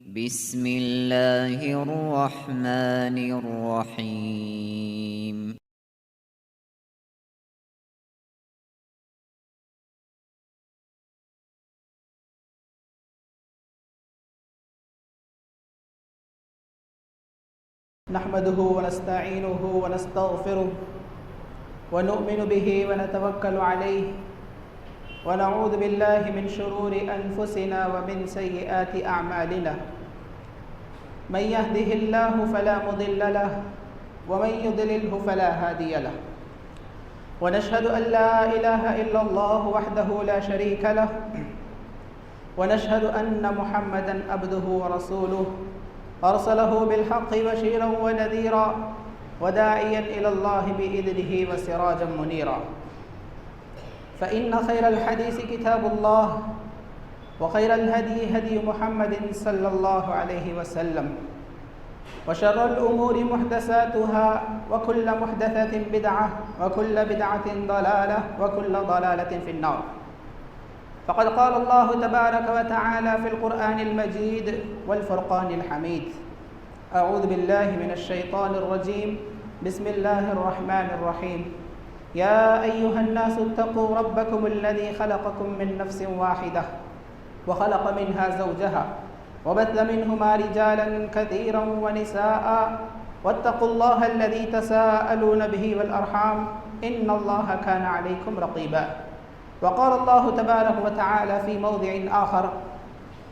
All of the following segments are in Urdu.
بسم اللہ الرحمن الرحیم۔ نحمده ونستعينه ونستغفره ونؤمن به ونتوكل عليه ونعوذ بالله من شرور أنفسنا ومن سيئات أعمالنا، من يهده الله فلا مضل له ومن يضلله فلا هادي له، ونشهد أن لا إله إلا الله وحده لا شريك له، ونشهد أن محمدا عبده ورسوله أرسله بالحق بشيرا ونذيرا وداعيا إلى الله بإذنه وسراجا منيرا، فإن خير الحديث كتاب الله وخير الهدي هدي محمد صلى الله عليه وسلم، وشر الأمور محدثاتها وكل محدثة بدعة وكل بدعة ضلالة وكل ضلالة في النار. فقد قال الله تبارك وتعالى في القرآن المجيد والفرقان الحميد: أعوذ بالله من الشيطان الرجيم، بسم الله الرحمن الرحيم. يا أيها الناس اتقوا ربكم الذي خلقكم من نفس واحدة وخلق منها زوجها وبث منهما رجالا كثيرا ونساء واتقوا الله الذي تساءلون به والأرحام إن الله كان عليكم رقيبا. وقال الله تبارك وتعالى في موضع آخر: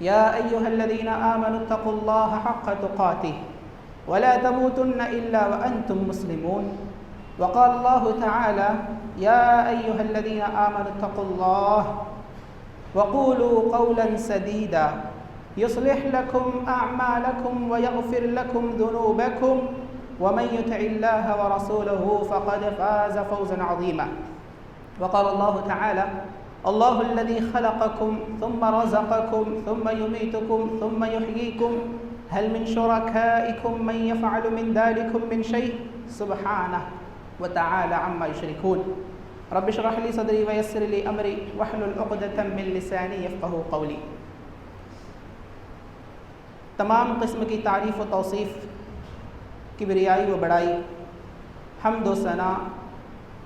يا أيها الذين آمنوا اتقوا الله حق تقاته ولا تموتن إلا وأنتم مسلمون. وقال الله تعالى: يا أيها الذين آمنوا اتقوا الله وقولوا قولا سديدا يصلح لكم أعمالكم ويغفر لكم ذنوبكم ومن يطع الله ورسوله فقد فاز فوزا عظيما. وقال الله تعالى: الله الذي خلقكم ثم رزقكم ثم يميتكم ثم يحييكم هل من شركائكم من يفعل من ذلكم من شيء سبحانه وتعالى عما يشركون. رب اشرح لي صدري ويسر لي امري واحلل عقدة من لساني يفقهوا قولي. تمام قسم کی تعریف و توصیف، کبریائی و بڑائی، حمد و ثنا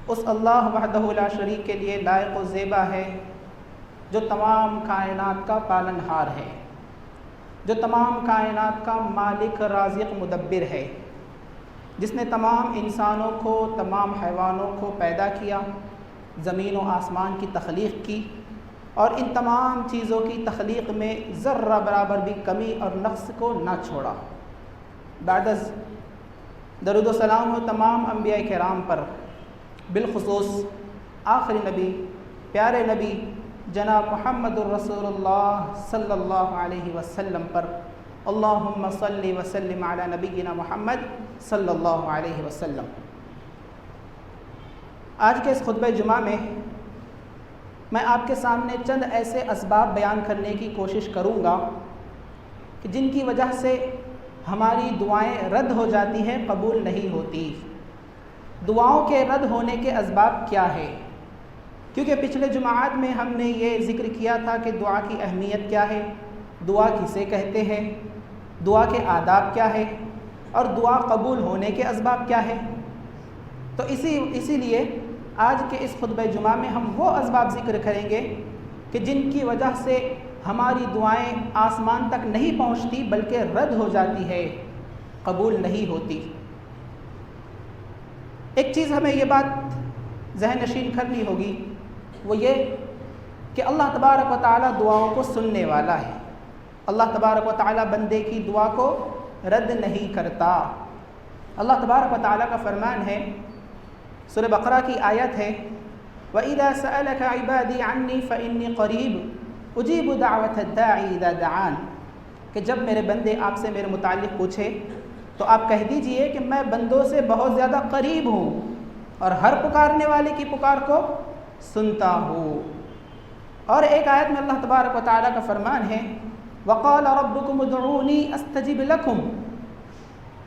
اس اللہ وحدہ لا شریک کے لیے لائق و زیبا ہے جو تمام کائنات کا پالن ہار ہے، جو تمام کائنات کا مالک رازق مدبر ہے، جس نے تمام انسانوں کو، تمام حیوانوں کو پیدا کیا، زمین و آسمان کی تخلیق کی، اور ان تمام چیزوں کی تخلیق میں ذرہ برابر بھی کمی اور نقص کو نہ چھوڑا۔ بعد از درود و سلام ہو تمام انبیاء کرام پر، بالخصوص آخری نبی، پیارے نبی جناب محمد الرسول اللہ صلی اللہ علیہ وسلم پر۔ اللہم صلی وسلم علی نبینا محمد صلی اللہ علیہ وسلم۔ آج کے اس خطبہ جمعہ میں میں آپ کے سامنے چند ایسے اسباب بیان کرنے کی کوشش کروں گا کہ جن کی وجہ سے ہماری دعائیں رد ہو جاتی ہیں، قبول نہیں ہوتی۔ دعاؤں کے رد ہونے کے اسباب کیا ہے؟ کیونکہ پچھلے جمعات میں ہم نے یہ ذکر کیا تھا کہ دعا کی اہمیت کیا ہے، دعا کسے کہتے ہیں، دعا کے آداب کیا ہے، اور دعا قبول ہونے کے اسباب کیا ہے۔ تو اسی لیے آج کے اس خطبہ جمعہ میں ہم وہ اسباب ذکر کریں گے کہ جن کی وجہ سے ہماری دعائیں آسمان تک نہیں پہنچتی بلکہ رد ہو جاتی ہے، قبول نہیں ہوتی۔ ایک چیز ہمیں یہ بات ذہن نشین کرنی ہوگی، وہ یہ کہ اللہ تبارک و تعالیٰ دعاؤں کو سننے والا ہے۔ اللہ تبارک و تعالیٰ بندے کی دعا کو رد نہیں کرتا۔ اللہ تبارک و تعالیٰ کا فرمان ہے، سورہ بقرہ کی آیت ہے: وَإِذَا سَأَلَكَ عِبَادِي عَنِّي فَإِنِّي قَرِيبٌ أُجِيبُ دَعْوَةَ الدَّاعِ إِذَا دَعَانِ، کہ جب میرے بندے آپ سے میرے متعلق پوچھے تو آپ کہہ دیجئے کہ میں بندوں سے بہت زیادہ قریب ہوں اور ہر پکارنے والے کی پکار کو سنتا ہوں۔ اور ایک آیت میں اللہ تبارک و تعالیٰ کا فرمان ہے: وَقَالَ رَبُّكُمُ ادْعُونِي أَسْتَجِبْ لَكُمْ،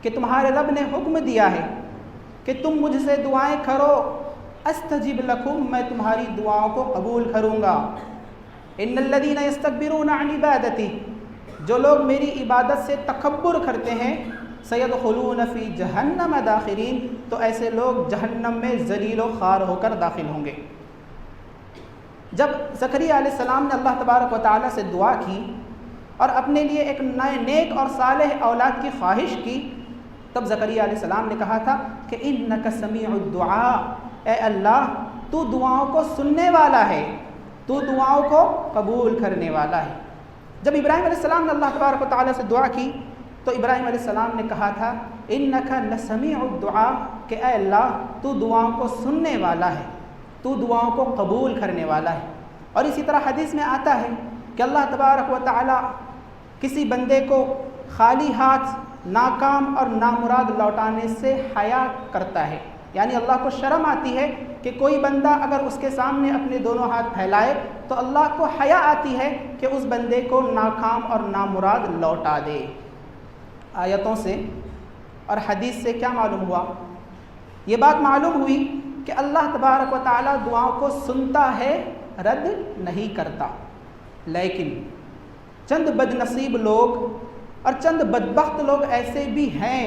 کہ تمہارے رب نے حکم دیا ہے کہ تم مجھ سے دعائیں کرو، استجب لکم، میں تمہاری دعاؤں کو قبول کروں گا۔ ان الذین یستکبرون عن عبادتی، جو لوگ میری عبادت سے تکبر کرتے ہیں سیدخلون فی جہنم داخرین، تو ایسے لوگ جہنم میں ذلیل و خوار ہو کر داخل ہوں گے۔ جب زکریا علیہ السلام نے اللہ تبارک و تعالیٰ سے دعا کی اور اپنے لیے ایک نئے نیک اور صالح اولاد کی خواہش کی، تب زکریا علیہ السلام نے کہا تھا کہ انک سمیع الدعاء، اے اللہ تو دعاؤں کو سننے والا ہے، تو دعاؤں کو قبول کرنے والا ہے۔ جب ابراہیم علیہ السلام نے اللہ تبارک و تعالیٰ سے دعا کی تو ابراہیم علیہ السلام نے کہا تھا انک لسمیع الدعاء، کہ اے اللہ تو دعاؤں کو سننے والا ہے، تو دعاؤں کو قبول کرنے والا ہے۔ اور اسی طرح حدیث میں آتا ہے کہ اللہ تبارک و تعالیٰ کسی بندے کو خالی ہاتھ ناکام اور نامراد لوٹانے سے حیا کرتا ہے، یعنی اللہ کو شرم آتی ہے کہ کوئی بندہ اگر اس کے سامنے اپنے دونوں ہاتھ پھیلائے تو اللہ کو حیا آتی ہے کہ اس بندے کو ناکام اور نامراد لوٹا دے۔ آیتوں سے اور حدیث سے کیا معلوم ہوا؟ یہ بات معلوم ہوئی کہ اللہ تبارک و تعالیٰ دعاؤں کو سنتا ہے، رد نہیں کرتا، لیکن چند بد نصیب لوگ اور چند بدبخت لوگ ایسے بھی ہیں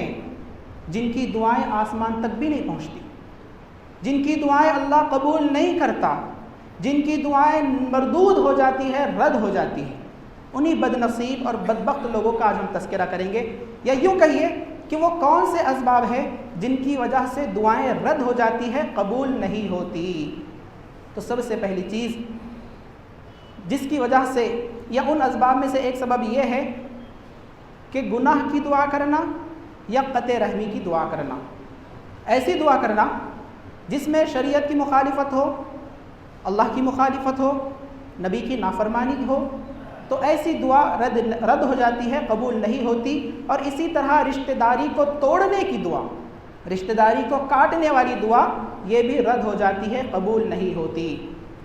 جن کی دعائیں آسمان تک بھی نہیں پہنچتی، جن کی دعائیں اللہ قبول نہیں کرتا، جن کی دعائیں مردود ہو جاتی ہے، رد ہو جاتی ہے۔ انہی بد نصیب اور بدبخت لوگوں کا آج ہم تذکرہ کریں گے، یا یوں کہیے کہ وہ کون سے اسباب ہیں جن کی وجہ سے دعائیں رد ہو جاتی ہے، قبول نہیں ہوتی۔ تو سب سے پہلی چیز جس کی وجہ سے، یا ان اسباب میں سے ایک سبب یہ ہے کہ گناہ کی دعا کرنا یا قطع رحمی کی دعا کرنا، ایسی دعا کرنا جس میں شریعت کی مخالفت ہو، اللہ کی مخالفت ہو، نبی کی نافرمانی ہو، تو ایسی دعا رد ہو جاتی ہے، قبول نہیں ہوتی۔ اور اسی طرح رشتہ داری کو توڑنے کی دعا، رشتہ داری کو کاٹنے والی دعا، یہ بھی رد ہو جاتی ہے، قبول نہیں ہوتی۔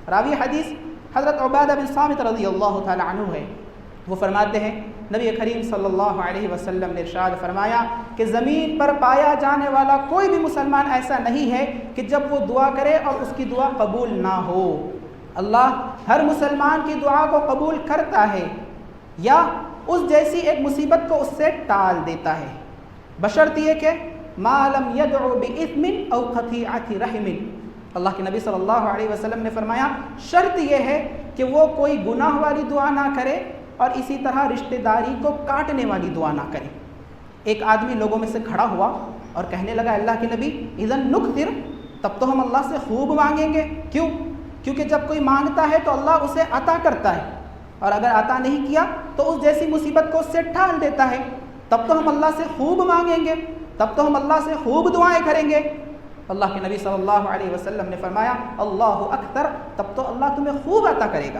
راوی حدیث حضرت عبادہ بن صامت رضی اللہ تعالی عنہ ہے، وہ فرماتے ہیں نبی کریم صلی اللہ علیہ وسلم نے ارشاد فرمایا کہ زمین پر پایا جانے والا کوئی بھی مسلمان ایسا نہیں ہے کہ جب وہ دعا کرے اور اس کی دعا قبول نہ ہو۔ اللہ ہر مسلمان کی دعا کو قبول کرتا ہے، یا اس جیسی ایک مصیبت کو اس سے ٹال دیتا ہے، بشرط یہ کہ ما لم يدعو بإثم او قطيعة رحم۔ اللہ کے نبی صلی اللہ علیہ وسلم نے فرمایا شرط یہ ہے کہ وہ کوئی گناہ والی دعا نہ کرے اور اسی طرح رشتہ داری کو کاٹنے والی دعا نہ کرے۔ ایک آدمی لوگوں میں سے کھڑا ہوا اور کہنے لگا اللہ کے نبی اذن نکثر، تب تو ہم اللہ سے خوب مانگیں گے۔ کیوں؟ کیونکہ جب کوئی مانگتا ہے تو اللہ اسے عطا کرتا ہے، اور اگر عطا نہیں کیا تو اس جیسی مصیبت کو اس سے ٹال دیتا ہے۔ تب تو ہم اللہ سے خوب مانگیں گے، تب تو ہم اللہ سے خوب دعائیں کریں گے۔ اللہ کے نبی صلی اللہ علیہ وسلم نے فرمایا اللہ اکثر، تب تو اللہ تمہیں خوب عطا کرے گا۔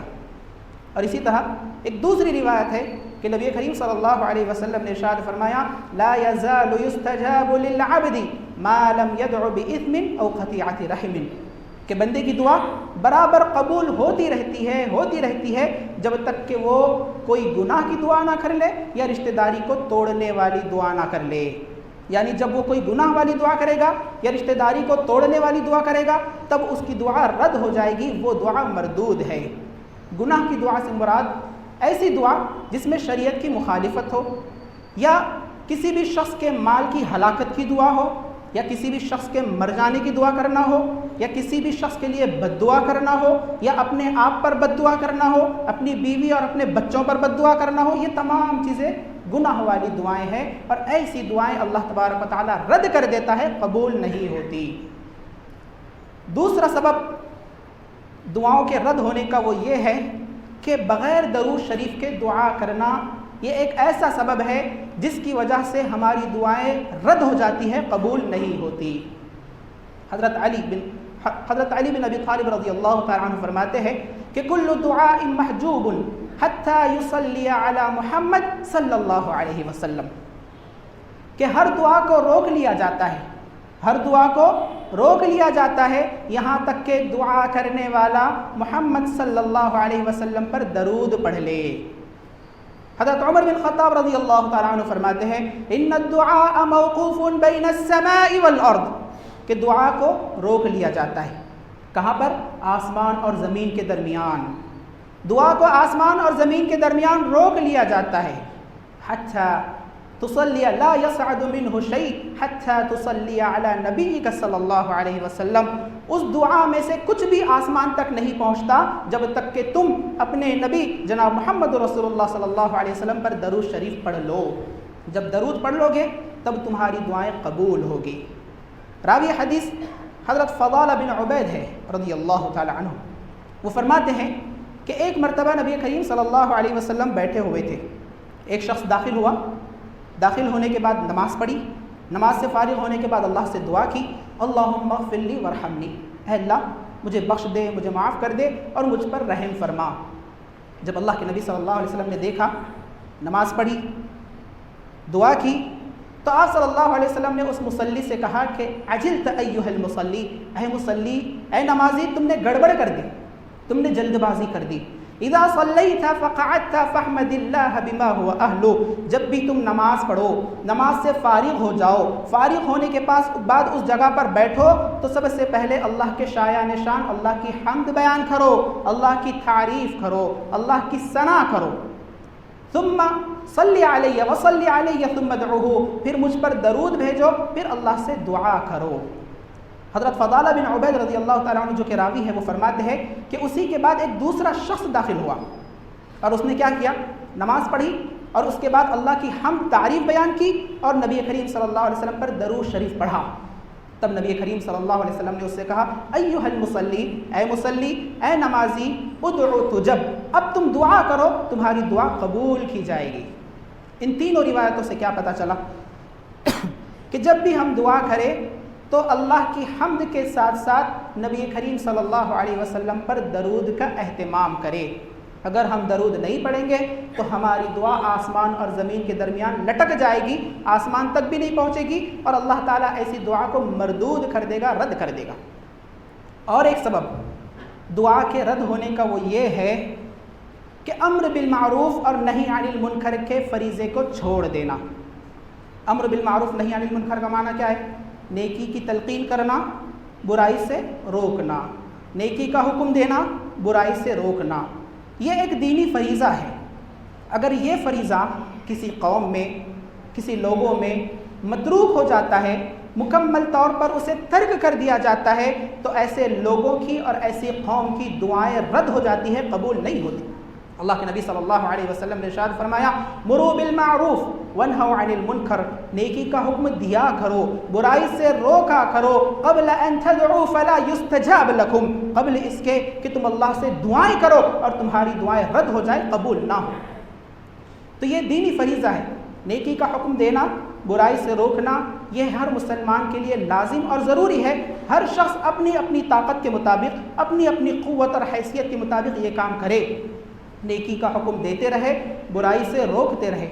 اور اسی طرح ایک دوسری روایت ہے کہ نبی کریم صلی اللہ علیہ وسلم نے ارشاد فرمایا لا یزال یستجاب للعبد ما لم يدع باثم او قطيعة رحم، کہ بندے کی دعا برابر قبول ہوتی رہتی ہے جب تک کہ وہ کوئی گناہ کی دعا نہ کر لے یا رشتہ داری کو توڑنے والی دعا نہ کر لے۔ یعنی جب وہ کوئی گناہ والی دعا کرے گا یا رشتہ داری کو توڑنے والی دعا کرے گا تب اس کی دعا رد ہو جائے گی، وہ دعا مردود ہے۔ گناہ کی دعا سے مراد ایسی دعا جس میں شریعت کی مخالفت ہو، یا کسی بھی شخص کے مال کی ہلاکت کی دعا ہو، یا کسی بھی شخص کے مر جانے کی دعا کرنا ہو، یا کسی بھی شخص کے لیے بد دعا کرنا ہو، یا اپنے آپ پر بد دعا کرنا ہو، اپنی بیوی اور اپنے بچوں پر بد دعا کرنا ہو، یہ تمام چیزیں گناہ والی دعائیں ہیں، اور ایسی دعائیں اللہ تبارک و تعالیٰ رد کر دیتا ہے، قبول نہیں ہوتی۔ دوسرا سبب دعاؤں کے رد ہونے کا وہ یہ ہے کہ بغیر درود شریف کے دعا کرنا، یہ ایک ایسا سبب ہے جس کی وجہ سے ہماری دعائیں رد ہو جاتی ہیں، قبول نہیں ہوتی۔ حضرت علی بن ابی طالب رضی اللہ تعالیٰ عنہ فرماتے ہیں کہ کل دعاء محجوب حتی یصلی علی محمد صلی اللہ علیہ وسلم، کہ ہر دعا کو روک لیا جاتا ہے، ہر دعا کو روک لیا جاتا ہے یہاں تک کہ دعا کرنے والا محمد صلی اللہ علیہ وسلم پر درود پڑھ لے۔ حضرت عمر بن خطاب رضی اللہ تعالیٰ عنہ فرماتے ہیں ان الدعاء موقوف بین السماء والارض، کہ دعا کو روک لیا جاتا ہے، کہاں پر؟ آسمان اور زمین کے درمیان۔ دعا کو آسمان اور زمین کے درمیان روک لیا جاتا ہے، حتى تصلي لا يصعد منه شيء حتى تصلي على نبيك صلی اللہ علیہ وسلم. اس دعا میں سے کچھ بھی آسمان تک نہیں پہنچتا جب تک کہ تم اپنے نبی جناب محمد رسول اللہ صلی اللہ علیہ وسلم پر درود شریف پڑھ لو. جب درود پڑھ لو گے تب تمہاری دعائیں قبول ہوگی. راوی حدیث حضرت فضالہ بن عبید ہے رضی اللہ تعالی عنہ. وہ فرماتے ہیں کہ ایک مرتبہ نبی کریم صلی اللہ علیہ وسلم بیٹھے ہوئے تھے. ایک شخص داخل ہوا. داخل ہونے کے بعد نماز پڑھی. نماز سے فارغ ہونے کے بعد اللہ سے دعا کی, اللہم اغفر لی وارحمنی, اے اللہ مجھے بخش دے, مجھے معاف کر دے اور مجھ پر رحم فرما. جب اللہ کے نبی صلی اللہ علیہ وسلم نے دیکھا, نماز پڑھی, دعا کی, تو آپ صلی اللہ علیہ وسلم نے اس مصلی سے کہا کہ عجلت ایھا المصلی, اے مصلی, اے نمازی, تم نے گڑبڑ کر دی, تم نے جلد بازی کر دی. اذا صلیت فقعدت فاحمد اللہ بما هو اہلہ, جب بھی تم نماز پڑھو, نماز سے فارغ ہو جاؤ, فارغ ہونے کے بعد اس جگہ پر بیٹھو تو سب سے پہلے اللہ کے شایان شان اللہ کی حمد بیان کرو, اللہ کی تعریف کرو, اللہ کی ثنا کرو. ثم صلی علیہ وصلی علیہ ثم ادعوہ, پھر مجھ پر درود بھیجو, پھر اللہ سے دعا کرو. حضرت فضالہ بن عبید رضی اللہ تعالیٰ عنہ جو کہ راوی ہے وہ فرماتے ہیں کہ اسی کے بعد ایک دوسرا شخص داخل ہوا اور اس نے کیا کیا, نماز پڑھی اور اس کے بعد اللہ کی حمد تعریف بیان کی اور نبی کریم صلی اللہ علیہ وسلم پر درود شریف پڑھا. تب نبی کریم صلی اللہ علیہ وسلم نے اس سے کہا ایھا المصلی, اے مصلی, اے نمازی, ادعو تجب, اب تم دعا کرو, تمہاری دعا قبول کی جائے گی. ان تینوں روایتوں سے کیا پتہ چلا کہ جب بھی ہم دعا کریں تو اللہ کی حمد کے ساتھ ساتھ نبی کریم صلی اللہ علیہ وسلم پر درود کا اہتمام کرے. اگر ہم درود نہیں پڑھیں گے تو ہماری دعا آسمان اور زمین کے درمیان لٹک جائے گی, آسمان تک بھی نہیں پہنچے گی اور اللہ تعالیٰ ایسی دعا کو مردود کر دے گا, رد کر دے گا. اور ایک سبب دعا کے رد ہونے کا وہ یہ ہے کہ امر بالمعروف اور نہی عن المنکر کے فریضے کو چھوڑ دینا. امر بالمعروف نہی عن المنکر کا معنی کیا ہے؟ نیکی کی تلقین کرنا, برائی سے روکنا, نیکی کا حکم دینا, برائی سے روکنا. یہ ایک دینی فریضہ ہے. اگر یہ فریضہ کسی قوم میں, کسی لوگوں میں متروک ہو جاتا ہے, مکمل طور پر اسے ترک کر دیا جاتا ہے, تو ایسے لوگوں کی اور ایسی قوم کی دعائیں رد ہو جاتی ہیں, قبول نہیں ہوتی. اللہ کے نبی صلی اللہ علیہ وسلم نے ارشاد فرمایا مروا بالمعروف وانہوا عن المنکر, نیکی کا حکم دیا کرو, برائی سے روکا کرو, قبل ان تدعوا فلا یستجاب لکم, قبل اس کے کہ تم اللہ سے دعائیں کرو اور تمہاری دعائیں رد ہو جائیں, قبول نہ ہو. تو یہ دینی فریضہ ہے, نیکی کا حکم دینا, برائی سے روکنا, یہ ہر مسلمان کے لیے لازم اور ضروری ہے. ہر شخص اپنی اپنی طاقت کے مطابق, اپنی اپنی قوت اور حیثیت کے مطابق یہ کام کرے, نیکی کا حکم دیتے رہے, برائی سے روکتے رہے.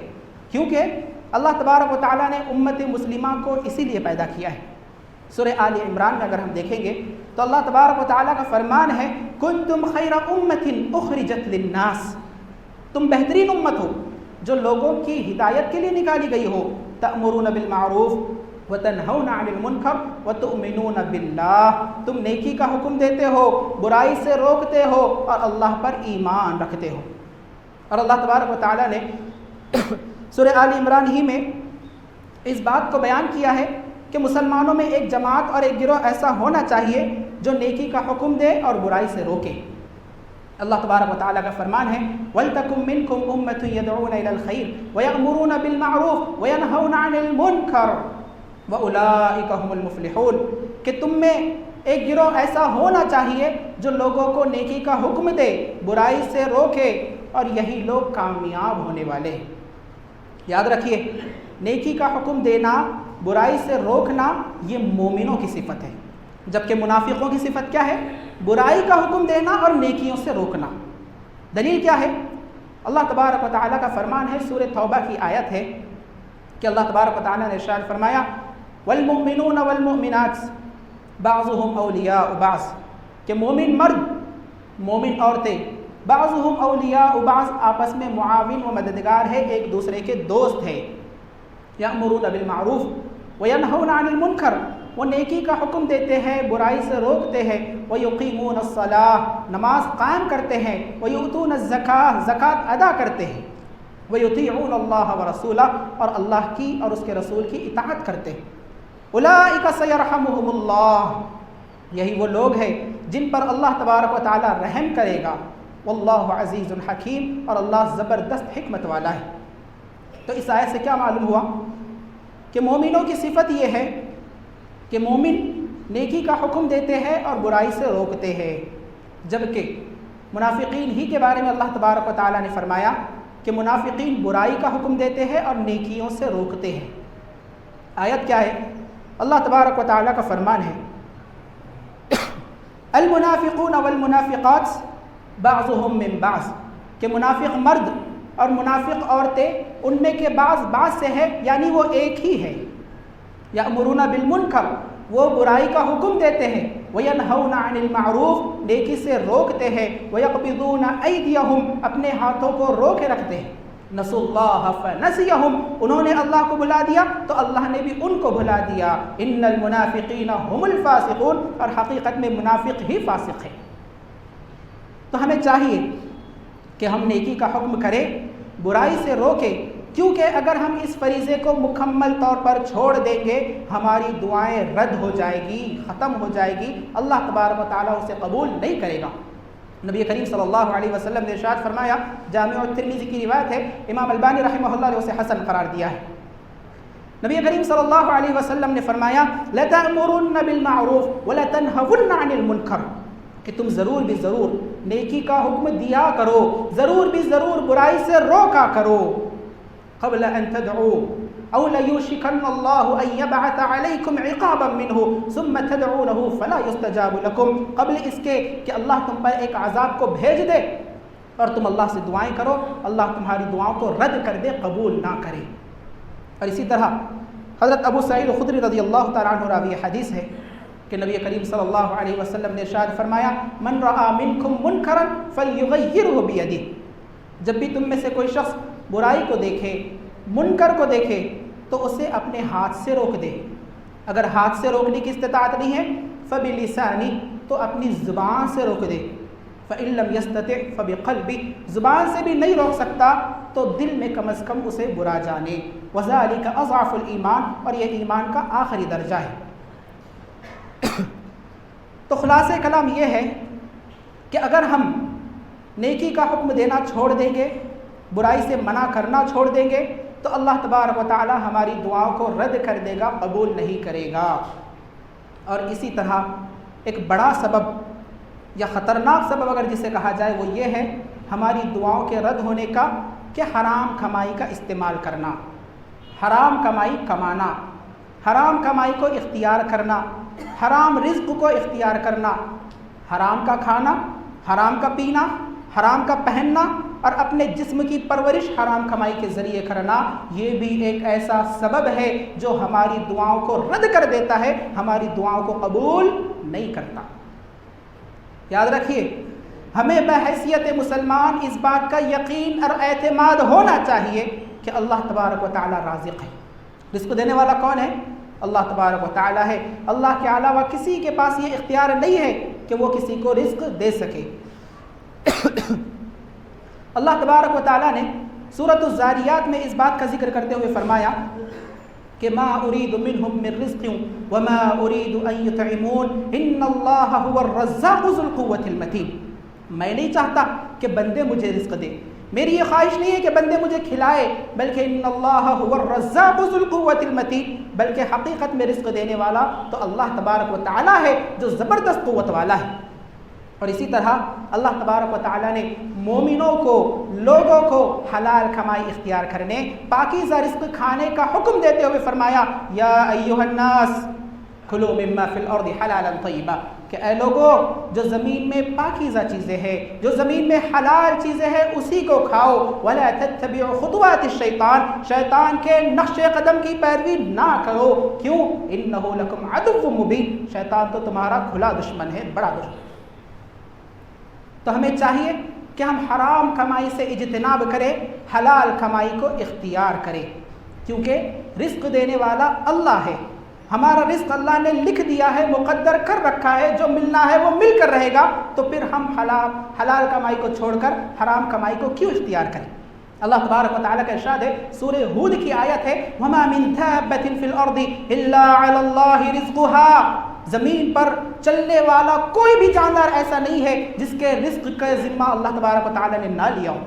کیونکہ اللہ تبارک و تعالیٰ نے امت مسلمہ کو اسی لیے پیدا کیا ہے. سورہ آل عمران میں اگر ہم دیکھیں گے تو اللہ تبارک و تعالیٰ کا فرمان ہے کنتم خیر امت اخرجت للناس, تم بہترین امت ہو جو لوگوں کی ہدایت کے لیے نکالی گئی ہو. تأمرون بالمعروف وتنہون عن المنکر وتؤمنون باللہ, تم نیکی کا حکم دیتے ہو, برائی سے روکتے ہو اور اللہ پر ایمان رکھتے ہو. اور اللہ تبارک و تعالیٰ نے سورہ آل عمران ہی میں اس بات کو بیان کیا ہے کہ مسلمانوں میں ایک جماعت اور ایک گروہ ایسا ہونا چاہیے جو نیکی کا حکم دے اور برائی سے روکے. اللہ تبارک و تعالیٰ کا فرمان ہے وَلْتَكُمْ مِنْكُمْ أُمَّةٌ يَدْعُونَ إِلَى الْخَيْرِ وَيَأْمُرُونَ بِالْمَعْرُوفِ وَيَنْهَوْنَ عَنِ الْمُنْكَرِ وَأُولَٰئِكَ هُمُ الْمُفْلِحُونَ, کہ تم میں ایک گروہ ایسا ہونا چاہیے جو لوگوں کو نیکی کا حکم دے, برائی سے روکے, اور یہی لوگ کامیاب ہونے والے ہیں. یاد رکھیے, نیکی کا حکم دینا, برائی سے روکنا یہ مومنوں کی صفت ہے, جبکہ منافقوں کی صفت کیا ہے؟ برائی کا حکم دینا اور نیکیوں سے روکنا. دلیل کیا ہے؟ اللہ تبارک و تعالیٰ کا فرمان ہے, سورہ توبہ کی آیت ہے کہ اللہ تبارک و تعالیٰ نے ارشاد فرمایا والمؤمنون والمؤمنات بعضهم اولیاء بعض, کہ مومن مرد, مومن عورتیں, بعضهم اولیاء بعض, آپس میں معاون و مددگار ہے, ایک دوسرے کے دوست ہے. یأمرون بالمعروف وینہون عن المنکر, وہ نیکی کا حکم دیتے ہیں, برائی سے روکتے ہیں. ویقیمون الصلاۃ, نماز قائم کرتے ہیں. ویؤتون الزکاۃ, زکوٰۃ ادا کرتے ہیں. وَيُطِيعُونَ اللَّهَ وَرَسُولَهُ، اور اللہ کی اور اس کے رسول کی اطاعت کرتے ہیں۔ أُولَٰئِكَ سَيَرْحَمُهُمُ اللَّهُ، یہی وہ لوگ ہیں جن پر اللہ تبارک و تعالی رحم کرے گا۔ وَاللَّهُ عَزِيزٌ حَكِيمٌ، اور اللہ زبردست حکمت والا ہے۔ تو اس آیت سے کیا معلوم ہوا کہ مومنوں کی صفت یہ ہے کہ مومن نیکی کا حکم دیتے ہیں اور برائی سے روکتے ہیں، جبکہ منافقین ہی کے بارے میں اللہ تبارک و تعالی نے فرمایا کہ منافقین برائی کا حکم دیتے ہیں اور نیکیوں سے روکتے ہیں۔ آیت کیا ہے؟ اللہ تبارک و تعالی کا فرمان ہے المنافقون والمنافقات بعضهم من بعض، کہ منافق مرد اور منافق عورتیں ان میں کے بعض سے ہے، یعنی وہ ایک ہی ہے۔ یأمرون بالمنکر، وہ برائی کا حکم دیتے ہیں، وینہون عن المعروف، نیکی سے روکتے ہیں، ویقبضون ایدیہم، اپنے ہاتھوں کو روکے رکھتے ہیں۔ نسوا اللہ فنسیہم، انہوں نے اللہ کو بھلا دیا تو اللہ نے بھی ان کو بھلا دیا۔ ان المنافقین هم الفاسقون، اور حقیقت میں منافق ہی فاسق ہے۔ تو ہمیں چاہیے کہ ہم نیکی کا حکم کریں، برائی سے روکیں، کیونکہ اگر ہم اس فریضے کو مکمل طور پر چھوڑ دیں گے ہماری دعائیں رد ہو جائے گی، ختم ہو جائے گی، اللہ تبارک و تعالیٰ اسے قبول نہیں کرے گا۔ نبی کریم صلی اللہ علیہ وسلم نے ارشاد فرمایا، جامع الترمذی کی روایت ہے، امام البانی رحمہ اللہ نے اسے حسن قرار دیا ہے۔ نبی کریم صلی اللہ علیہ وسلم نے فرمایا لَتَأْمُرُنَّ بِالْمَعْرُوفِ وَلَتَنْهَوُنَّ عَنِ الْمُنْكَرِ، کہ تم ضرور بھی ضرور نیکی کا حکم دیا کرو، ضرور بھی ضرور برائی سے روکا کرو۔ قبل ان تدعوا او ليوشكن الله ان يبعث عليكم عقابا منه ثم تدعونه فلا يستجاب لكم، قبل اس کے کہ اللہ تم پر ایک عذاب کو بھیج دے اور تم اللہ سے دعائیں کرو، اللہ تمہاری دعاؤں کو رد کر دے، قبول نہ کرے۔ اور اسی طرح حضرت ابو سعید خدری رضی اللہ تعالیٰ عنہ راوی حدیث ہے کہ نبی کریم صلی اللہ علیہ وسلم نے ارشاد فرمایا من رأى منکم منکرا فلیغیرہ بیدہ، جب بھی تم میں سے کوئی شخص برائی کو دیکھے، منکر کو دیکھے تو اسے اپنے ہاتھ سے روک دے، اگر ہاتھ سے روکنے کی استطاعت نہیں ہے فبلسانی، تو اپنی زبان سے روک دے، فإن لم يستطع فبقلبی، زبان سے بھی نہیں روک سکتا تو دل میں کم از کم اسے برا جانے، وذلک اضعف الایمان، اور یہ ایمان کا آخری درجہ ہے۔ تو خلاصہ کلام یہ ہے کہ اگر ہم نیکی کا حکم دینا چھوڑ دیں گے، برائی سے منع کرنا چھوڑ دیں گے، تو اللہ تبارک و تعالی ہماری دعاؤں کو رد کر دے گا، قبول نہیں کرے گا۔ اور اسی طرح ایک بڑا سبب یا خطرناک سبب اگر جسے کہا جائے وہ یہ ہے ہماری دعاؤں کے رد ہونے کا کہ حرام کمائی کا استعمال کرنا، حرام کمائی کمانا، حرام کمائی کو اختیار کرنا، حرام رزق کو اختیار کرنا، حرام کا کھانا، حرام کا پینا، حرام کا پہننا اور اپنے جسم کی پرورش حرام کمائی کے ذریعے کرنا، یہ بھی ایک ایسا سبب ہے جو ہماری دعاؤں کو رد کر دیتا ہے، ہماری دعاؤں کو قبول نہیں کرتا۔ یاد رکھیے، ہمیں بحیثیت مسلمان اس بات کا یقین اور اعتماد ہونا چاہیے کہ اللہ تبارک و تعالی رازق ہے۔ رزق دینے والا کون ہے؟ اللہ تبارک و تعالی ہے۔ اللہ کے علاوہ کسی کے پاس یہ اختیار نہیں ہے کہ وہ کسی کو رزق دے سکے۔ اللہ تبارک و تعالی نے سورۃ الذاریات میں اس بات کا ذکر کرتے ہوئے فرمایا کہ ما اريد منهم من رزق وما اريد ان يطعمون ان الله هو الرزاق ذو القوة المتين، میں نہیں چاہتا کہ بندے مجھے رزق دے، میری یہ خواہش نہیں ہے کہ بندے مجھے کھلائے، بلکہ ان اللہ هو الرزاق ذو القوة المتين، بلکہ حقیقت میں رزق دینے والا تو اللہ تبارک و تعالی ہے جو زبردست قوت والا ہے۔ اور اسی طرح اللہ تبارک و تعالیٰ نے مومنوں کو، لوگوں کو حلال کمائی اختیار کرنے، پاکیزہ رزق کھانے کا حکم دیتے ہوئے فرمایا یا ایھا الناس کلوا مما فی الارض حلالا طیبا، کہ اے لوگوں جو زمین میں پاکیزہ چیزیں ہیں، جو زمین میں حلال چیزیں ہیں اسی کو کھاؤ، ولا تتبعوا خطوات الشیطان، شیطان کے نقش قدم کی پیروی نہ کرو، کیوں؟ انہ لکم عدو مبین، شیطان تو تمہارا کھلا دشمن ہے، بڑا دشمن۔ تو ہمیں چاہیے کہ ہم حرام کمائی سے اجتناب کریں، حلال کمائی کو اختیار کریں، کیونکہ رزق دینے والا اللہ ہے، ہمارا رزق اللہ نے لکھ دیا ہے، مقدر کر رکھا ہے، جو ملنا ہے وہ مل کر رہے گا، تو پھر ہم حلال کمائی کو چھوڑ کر حرام کمائی کو کیوں اختیار کریں؟ اللہ تبارک و تعالیٰ کا ارشاد ہے، سورہ ہود کی آیت ہے، وَمَا مِن دَابَّةٍ فِي الْأَرْضِ إِلَّا عَلَى اللَّهِ رِزْقُهَا، زمین پر چلنے والا کوئی بھی جاندار ایسا نہیں ہے جس کے رزق کا ذمہ اللہ تبارک و تعالیٰ نے نہ لیا ہو۔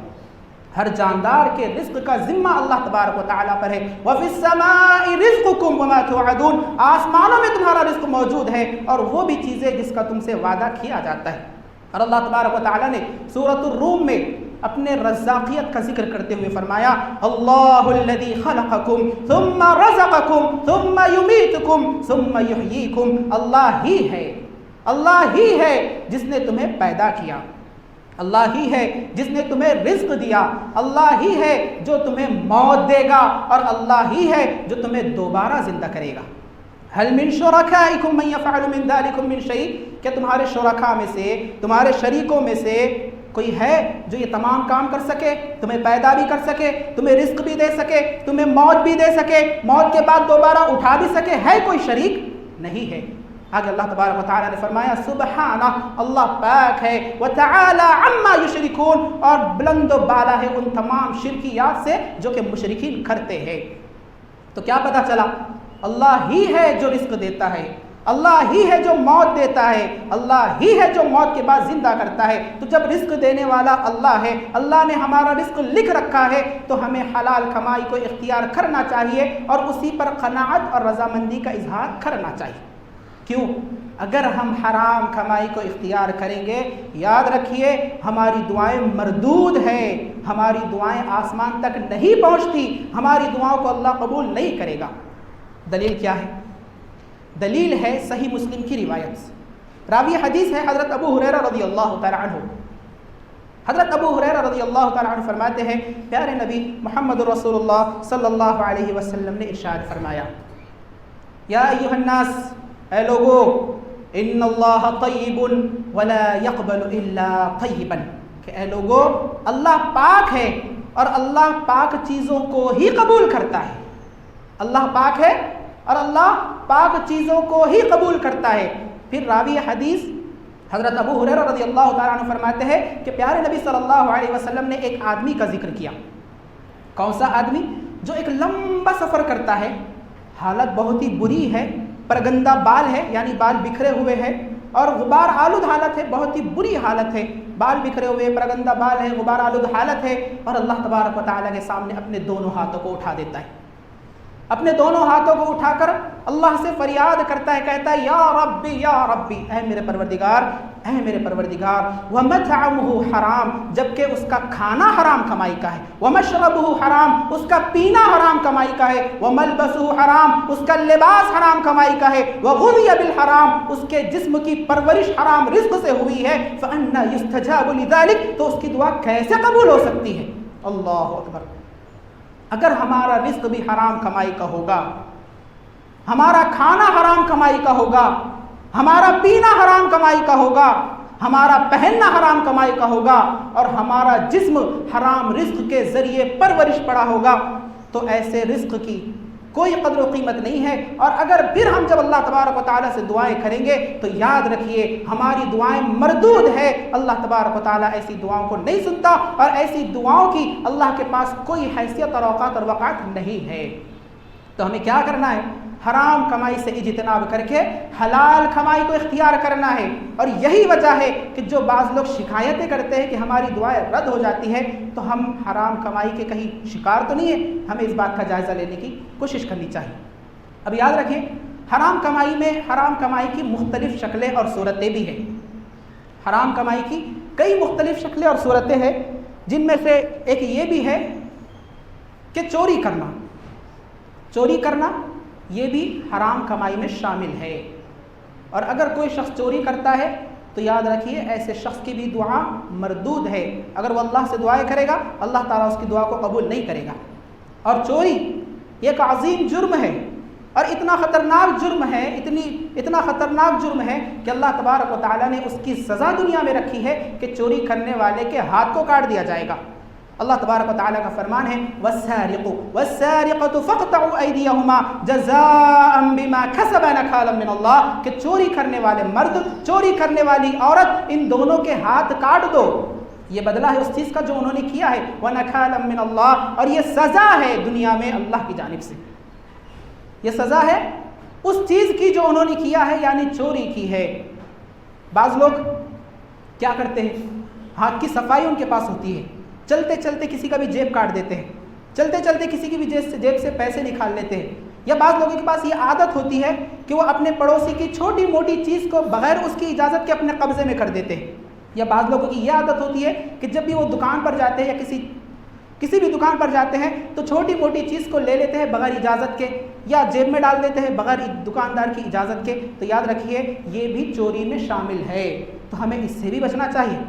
ہر جاندار کے رزق کا ذمہ اللہ تبارک و تعالیٰ پر ہے۔ وَفِي السَّمَاءِ رِزْقُكُمْ وَمَا تُوعَدُونَ، آسمانوں میں تمہارا رزق موجود ہے اور وہ بھی چیزیں جس کا تم سے وعدہ کیا جاتا ہے۔ اور اللہ تبارک و تعالیٰ نے سورۃ الروم میں اپنے رزاقیت کا ذکر کرتے ہوئے فرمایا، اللہ الذی خلقکم ثم رزقکم ثم یمیتکم ثم یحییکم، اللہ ہی ہے جس نے تمہیں پیدا کیا، اللہ ہی ہے جس نے تمہیں رزق دیا، اللہ ہی ہے جو تمہیں موت دے گا، اور اللہ ہی ہے جو تمہیں دوبارہ زندہ کرے گا۔ هل من شرکائکم من یفعل من ذلکم من شیء، کہ تمہارے شرکاء میں سے، تمہارے شریکوں میں سے کوئی ہے جو یہ تمام کام کر سکے، تمہیں پیدا بھی کر سکے، تمہیں رزق بھی دے سکے، تمہیں موت بھی دے سکے، موت کے بعد دوبارہ اٹھا بھی سکے؟ ہے کوئی شریک؟ نہیں ہے۔ آگے اللہ تبارک و تعالیٰ نے فرمایا، سبحانہ، اللہ پاک ہے، وتعالی عما یشرکون، اور بلند و بالا ہے ان تمام شرکیات سے جو کہ مشرکین کرتے ہیں۔ تو کیا پتہ چلا؟ اللہ ہی ہے جو رزق دیتا ہے، اللہ ہی ہے جو موت دیتا ہے، اللہ ہی ہے جو موت کے بعد زندہ کرتا ہے۔ تو جب رزق دینے والا اللہ ہے، اللہ نے ہمارا رزق لکھ رکھا ہے، تو ہمیں حلال کمائی کو اختیار کرنا چاہیے اور اسی پر قناعت اور رضامندی کا اظہار کرنا چاہیے۔ کیوں؟ اگر ہم حرام کمائی کو اختیار کریں گے، یاد رکھیے ہماری دعائیں مردود ہیں، ہماری دعائیں آسمان تک نہیں پہنچتی، ہماری دعاؤں کو اللہ قبول نہیں کرے گا۔ دلیل کیا ہے؟ دلیل ہے صحیح مسلم کی روایت، راوی حدیث ہے حضرت ابو ہریرہ رضی اللہ تعالی عنہ۔ حضرت ابو ہریرہ رضی اللہ تعالی عنہ فرماتے ہیں، پیارے نبی محمد رسول اللہ صلی اللہ علیہ وسلم نے ارشاد فرمایا، یا ایھا الناس، اے لوگو، ان اللہ طیب ولا یقبل الا طیبا، کہ اے لوگو، اللہ پاک ہے اور اللہ پاک چیزوں کو ہی قبول کرتا ہے، اللہ پاک ہے اور اللہ پاک چیزوں کو ہی قبول کرتا ہے۔ پھر راوی حدیث حضرت ابو ہریرہ رضی اللہ تعالیٰ عنہ فرماتے ہیں کہ پیارے نبی صلی اللہ علیہ وسلم نے ایک آدمی کا ذکر کیا۔ کون سا آدمی؟ جو ایک لمبا سفر کرتا ہے، حالت بہت ہی بری ہے، پرگندہ بال ہے، یعنی بال بکھرے ہوئے ہیں اور غبار آلود حالت ہے، بہت ہی بری حالت ہے، بال بکھرے ہوئے، پرگندہ بال ہے، غبار آلود حالت ہے، اور اللہ تبارک و تعالیٰ کے سامنے اپنے دونوں ہاتھوں کو اٹھا دیتا ہے، اپنے دونوں ہاتھوں کو اٹھا کر اللہ سے فریاد کرتا ہے، کہتا ہے، یا ربی یا ربی، اے میرے پروردگار، اے میرے پروردگار، وَمَطْعَمُهُ حرام، جبکہ اس کا کھانا حرام کمائی کا ہے، وَمَشْرَبُهُ حرام، اس کا پینا حرام کمائی کا ہے، وَمَلْبَسُهُ حرام، اس کا لباس حرام کمائی کا ہے، وَغُذِيَ بِالْحَرام، اس کے جسم کی پرورش حرام رزق سے ہوئی ہے، فَأَنَّى يُسْتَجَابُ لِذَلِكَ، تو اس کی دعا کیسے قبول ہو سکتی ہے؟ اللہ اکبر۔ اگر ہمارا رزق بھی حرام کمائی کا ہوگا، ہمارا کھانا حرام کمائی کا ہوگا، ہمارا پینا حرام کمائی کا ہوگا، ہمارا پہننا حرام کمائی کا ہوگا، اور ہمارا جسم حرام رزق کے ذریعے پرورش پڑا ہوگا، تو ایسے رزق کی کوئی قدر و قیمت نہیں ہے۔ اور اگر پھر ہم جب اللہ تبارک و تعالیٰ سے دعائیں کریں گے تو یاد رکھیے ہماری دعائیں مردود ہے، اللہ تبارک و تعالیٰ ایسی دعاؤں کو نہیں سنتا، اور ایسی دعاؤں کی اللہ کے پاس کوئی حیثیت اور اوقات اور وقات نہیں ہے۔ تو ہمیں کیا کرنا ہے؟ حرام کمائی سے اجتناب کر کے حلال کمائی کو اختیار کرنا ہے۔ اور یہی وجہ ہے کہ جو بعض لوگ شکایتیں کرتے ہیں کہ ہماری دعائیں رد ہو جاتی ہے، تو ہم حرام کمائی کے کہیں شکار تو نہیں ہے، ہمیں اس بات کا جائزہ لینے کی کوشش کرنی چاہیے۔ اب یاد رکھیں، حرام کمائی میں حرام کمائی کی مختلف شکلیں اور صورتیں بھی ہیں۔ حرام کمائی کی کئی مختلف شکلیں اور صورتیں ہیں، جن میں سے ایک یہ بھی ہے کہ چوری کرنا، چوری کرنا یہ بھی حرام کمائی میں شامل ہے۔ اور اگر کوئی شخص چوری کرتا ہے تو یاد رکھیے ایسے شخص کی بھی دعا مردود ہے، اگر وہ اللہ سے دعائیں کرے گا اللہ تعالیٰ اس کی دعا کو قبول نہیں کرے گا۔ اور چوری ایک عظیم جرم ہے، اور اتنا خطرناک جرم ہے، اتنا خطرناک جرم ہے کہ اللہ تبارک و تعالیٰ نے اس کی سزا دنیا میں رکھی ہے کہ چوری کرنے والے کے ہاتھ کو کاٹ دیا جائے گا۔ اللہ تبارک و تعالیٰ کا فرمان ہے، وَالسَّارِقُ وَالسَّارِقَةُ فَاقْطَعُوا أَيْدِيَهُمَا جَزَاءً بِمَا كَسَبَا نَكَالًا مِّنَ اللَّهِ، کہ چوری کرنے والے مرد، چوری کرنے والی عورت، ان دونوں کے ہاتھ کاٹ دو، یہ بدلہ ہے اس چیز کا جو انہوں نے کیا ہے، وَنَكَالًا مِّنَ اللَّهِ، اور یہ سزا ہے دنیا میں اللہ کی جانب سے، یہ سزا ہے اس چیز کی جو انہوں نے کیا ہے، یعنی چوری کی ہے۔ بعض لوگ کیا کرتے ہیں، ہاتھ کی صفائی ان کے پاس ہوتی ہے، چلتے چلتے کسی کا بھی جیب کاٹ دیتے ہیں، چلتے چلتے کسی کی بھی جیب سے پیسے نکال لیتے ہیں، یا بعض لوگوں کے پاس یہ عادت ہوتی ہے کہ وہ اپنے پڑوسی کی چھوٹی موٹی چیز کو بغیر اس کی اجازت کے اپنے قبضے میں کر دیتے ہیں، یا بعض لوگوں کی یہ عادت ہوتی ہے کہ جب بھی وہ دکان پر جاتے ہیں یا کسی بھی دکان پر جاتے ہیں تو چھوٹی موٹی چیز کو لے لیتے ہیں بغیر اجازت کے، یا جیب میں ڈال دیتے ہیں بغیر دکاندار کی اجازت کے۔ تو یاد رکھیے یہ بھی چوری میں شامل ہے، تو ہمیں اس سے بھی بچنا چاہیے۔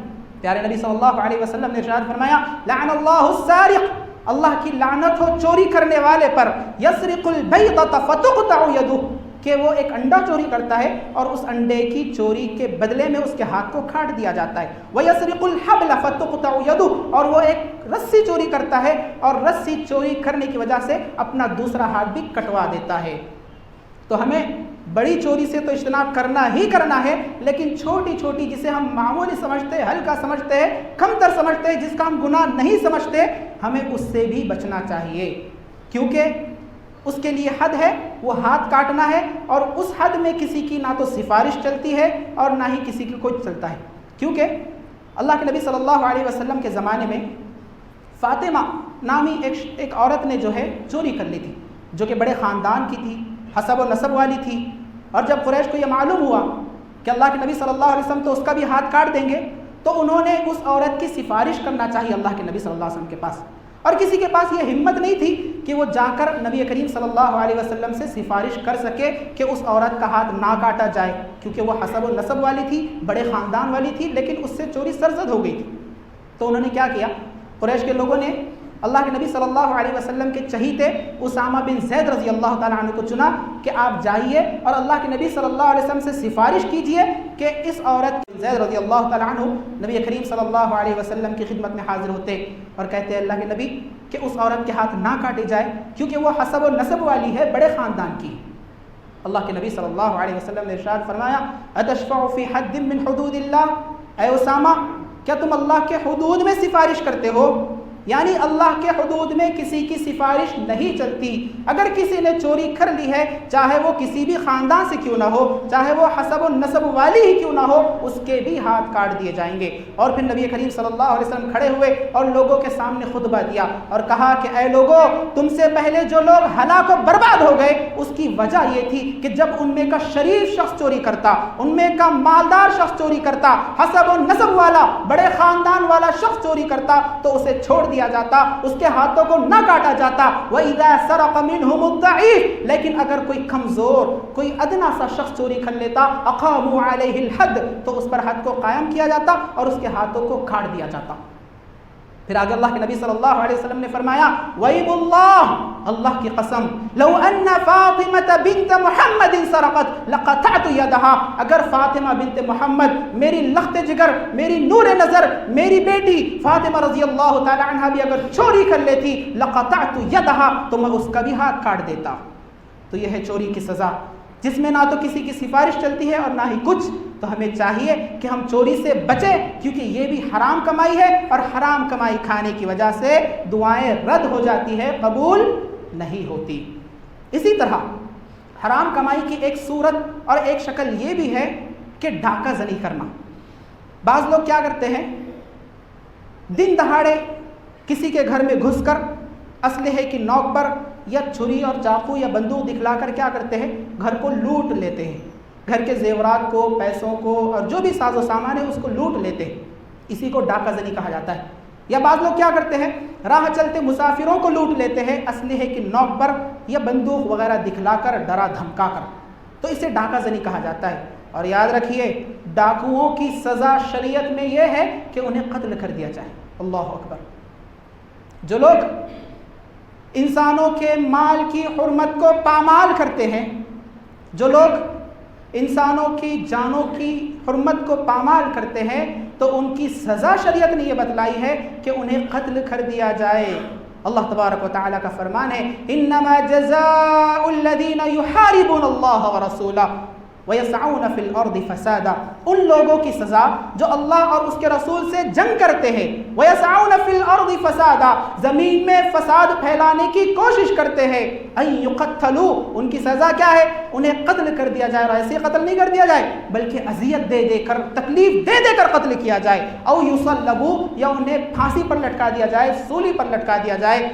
پیارے نبی صلی اللہ علیہ وسلم نے ارشاد فرمایا، لعن اللہ السارق، اللہ کی لعنت ہو چوری کرنے والے پر، یسرق البیضۃ فتقطع یدہ، کہ وہ ایک انڈا چوری کرتا ہے اور اس انڈے کی چوری کے بدلے میں اس کے ہاتھ کو کاٹ دیا جاتا ہے، وَيَسْرِقُ الْحَبْلَ فَتُقْطَعُ يَدُهُ، اور وہ ایک رسی چوری کرتا ہے اور رسی چوری کرنے کی وجہ سے اپنا دوسرا ہاتھ بھی کٹوا دیتا ہے۔ تو ہمیں بڑی چوری سے تو اجتناب کرنا ہی کرنا ہے، لیکن چھوٹی چھوٹی جسے ہم معمولی سمجھتے ہیں، ہلکا سمجھتے ہیں، کمتر سمجھتے ہیں، جس کا ہم گناہ نہیں سمجھتے، ہمیں اس سے بھی بچنا چاہیے، کیونکہ اس کے لیے حد ہے، وہ ہاتھ کاٹنا ہے، اور اس حد میں کسی کی نہ تو سفارش چلتی ہے اور نہ ہی کسی کی کوئی چلتا ہے، کیونکہ اللہ کے نبی صلی اللہ علیہ وسلم کے زمانے میں فاطمہ نامی ایک عورت نے جو ہے چوری کر لی تھی، جو کہ بڑے خاندان کی تھی، حسب و نسب والی تھی، اور جب قریش کو یہ معلوم ہوا کہ اللہ کے نبی صلی اللہ علیہ وسلم تو اس کا بھی ہاتھ کاٹ دیں گے، تو انہوں نے اس عورت کی سفارش کرنا چاہیے اللہ کے نبی صلی اللہ علیہ وسلم کے پاس، اور کسی کے پاس یہ ہمت نہیں تھی کہ وہ جا کر نبی کریم صلی اللہ علیہ وسلم سے سفارش کر سکے کہ اس عورت کا ہاتھ نہ کاٹا جائے، کیونکہ وہ حسب و نسب والی تھی، بڑے خاندان والی تھی، لیکن اس سے چوری سرزد ہو گئی تھی۔ تو انہوں نے کیا کیا، قریش کے لوگوں نے اللہ کے نبی صلی اللہ علیہ وسلم کے چہیتے اسامہ بن زید رضی اللہ تعالیٰ عنہ کو چنا کہ آپ جائیے اور اللہ کے نبی صلی اللہ علیہ وسلم سے سفارش کیجئے کہ اس عورت زید رضی اللہ تعالیٰ عنہ نبی کریم صلی اللہ علیہ وسلم کی خدمت میں حاضر ہوتے اور کہتے اللہ کے نبی کہ اس عورت کے ہاتھ نہ کاٹے جائے کیونکہ وہ حسب و نسب والی ہے، بڑے خاندان کی۔ اللہ کے نبی صلی اللہ علیہ وسلم نے ارشاد فرمایا، اتشفع فی حد من حدود اللہ، اے اسامہ کیا تم اللہ کے حدود میں سفارش کرتے ہو؟ یعنی اللہ کے حدود میں کسی کی سفارش نہیں چلتی، اگر کسی نے چوری کر لی ہے، چاہے وہ کسی بھی خاندان سے کیوں نہ ہو، چاہے وہ حسب و نسب والی ہی کیوں نہ ہو، اس کے بھی ہاتھ کاٹ دیے جائیں گے۔ اور پھر نبی کریم صلی اللہ علیہ وسلم کھڑے ہوئے اور لوگوں کے سامنے خطبہ دیا اور کہا کہ اے لوگوں، تم سے پہلے جو لوگ ہلاک و برباد ہو گئے اس کی وجہ یہ تھی کہ جب ان میں کا شریف شخص چوری کرتا، ان میں کا مالدار شخص چوری کرتا، حسب و نسب والا بڑے خاندان والا شخص چوری کرتا تو اسے چھوڑ دیا جاتا، اس کے ہاتھوں کو نہ کاٹا جاتا۔ وَإِذَا سَرَقَ مِنْهُمُ الضَّعِيفُ، لیکن اگر کوئی کمزور، کوئی ادنا سا شخص چوری کر لیتا، أَقَامُوا عَلَيْهِ الْحَدَّ، تو اس پر حد کو قائم کیا جاتا اور اس کے ہاتھوں کو کاٹ دیا جاتا۔ پھر آگے اللہ کے نبی صلی اللہ علیہ وسلم نے فرمایا، وَإِمُ اللَّهِ، اللہ کی قسم، لَوْ أَنَّ فَاطِمَةَ بِنْتَ مُحَمَّدٍ سَرَقَتْ لَقَطَعْتُ يَدَهَا، اگر فاطمہ بنت محمد، میری لخت جگر، میری نور نظر، میری بیٹی فاطمہ رضی اللہ تعالی عنہ بھی اگر چوری کر لیتی، لَقَطَعْتُ يَدَهَا، تو میں اس کا بھی ہاتھ کاٹ دیتا۔ تو یہ ہے چوری کی سزا، جس میں نہ تو کسی کی سفارش چلتی ہے اور نہ ہی کچھ۔ تو ہمیں چاہیے کہ ہم چوری سے بچیں، کیونکہ یہ بھی حرام کمائی ہے، اور حرام کمائی کھانے کی وجہ سے دعائیں رد ہو جاتی ہے، قبول نہیں ہوتی۔ اسی طرح حرام کمائی کی ایک صورت اور ایک شکل یہ بھی ہے کہ ڈاکہ زنی کرنا۔ بعض لوگ کیا کرتے ہیں، دن دہاڑے کسی کے گھر میں گھس کر اسلحے کی نوک پر یا چھری اور چاقو یا بندوق دکھلا کر کیا کرتے ہیں، گھر کو لوٹ لیتے ہیں، گھر کے زیورات کو، پیسوں کو، اور جو بھی ساز و سامان ہے اس کو لوٹ لیتے ہیں۔ اسی کو ڈاکہ زنی کہا جاتا ہے۔ یا بعض لوگ کیا کرتے ہیں، راہ چلتے مسافروں کو لوٹ لیتے ہیں اسلحے کی نوک پر یا بندوق وغیرہ دکھلا کر، ڈرا دھمکا کر، تو اسے ڈاکہ زنی کہا جاتا ہے۔ اور یاد رکھیے، ڈاکوؤں کی سزا شریعت میں یہ ہے کہ انہیں قتل کر دیا جائے۔ اللہ اکبر۔ جو لوگ انسانوں کے مال کی حرمت کو پامال کرتے ہیں، جو لوگ انسانوں کی جانوں کی حرمت کو پامال کرتے ہیں، تو ان کی سزا شریعت نے یہ بتلائی ہے کہ انہیں قتل کر دیا جائے۔ اللہ تبارک و تعالیٰ کا فرمان ہے، انما جزاء الذین یحاربون اللہ ورسولہ، وَيَسْعَوْنَ فِي الْأَرْضِ فَسَادًا، ان لوگوں کی سزا جو اللہ اور اس کے رسول سے جنگ کرتے ہیں، وَيَسْعَوْنَ فِي الْأَرْضِ فَسَادًا، زمین میں فساد پھیلانے کی کوشش کرتے ہیں، أَن يُقَتَّلُوا، ان کی سزا کیا ہے؟ انہیں قتل کر دیا جائے، اور ایسے قتل نہیں کر دیا جائے بلکہ اذیت دے دے کر، تکلیف دے دے کر قتل کیا جائے، او يُصَلَّبُوا، یا انہیں پھانسی پر لٹکا دیا جائے، سولی پر لٹکا دیا جائے،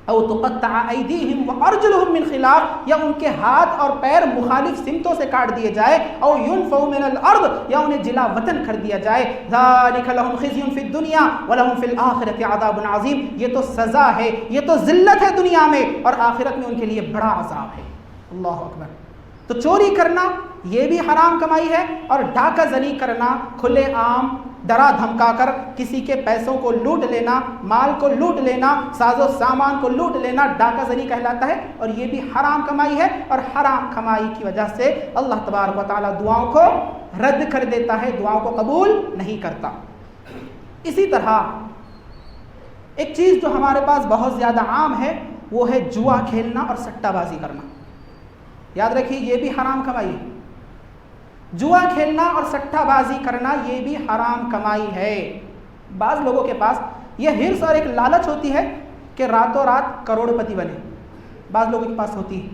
او تقطع ایدیہم وارجلہم من خلاف، یا ان کے ہاتھ اور پیر مخالف سمتوں سے کاٹ دیے جائے، او ينفوا من الارض، یا انہیں جلا وطن کر دیا جائے، ذالک لہم خزی فی الدنیا ولہم فی الآخرۃ عذاب عظیم، یہ تو سزا ہے، یہ تو ذلت ہے دنیا میں، اور آخرت میں ان کے لیے بڑا عذاب ہے۔ اللہ اکبر۔ تو چوری کرنا یہ بھی حرام کمائی ہے، اور ڈاکہ زنی کرنا، کھلے عام ڈرا دھمکا کر کسی کے پیسوں کو لوٹ لینا، مال کو لوٹ لینا، ساز و سامان کو لوٹ لینا، ڈاکہ زنی کہلاتا ہے، اور یہ بھی حرام کمائی ہے، اور حرام کمائی کی وجہ سے اللہ تبارک و تعالیٰ دعاؤں کو رد کر دیتا ہے، دعاؤں کو قبول نہیں کرتا۔ اسی طرح ایک چیز جو ہمارے پاس بہت زیادہ عام ہے وہ ہے جوا کھیلنا اور سٹہ بازی کرنا۔ یاد رکھیے یہ بھی حرام کمائی ہے، جوا کھیلنا اور سٹہ بازی کرنا یہ بھی حرام کمائی ہے۔ بعض لوگوں کے پاس یہ ہرس اور ایک لالچ ہوتی ہے کہ راتوں رات کروڑ پتی بنے، بعض لوگوں کے پاس ہوتی ہے،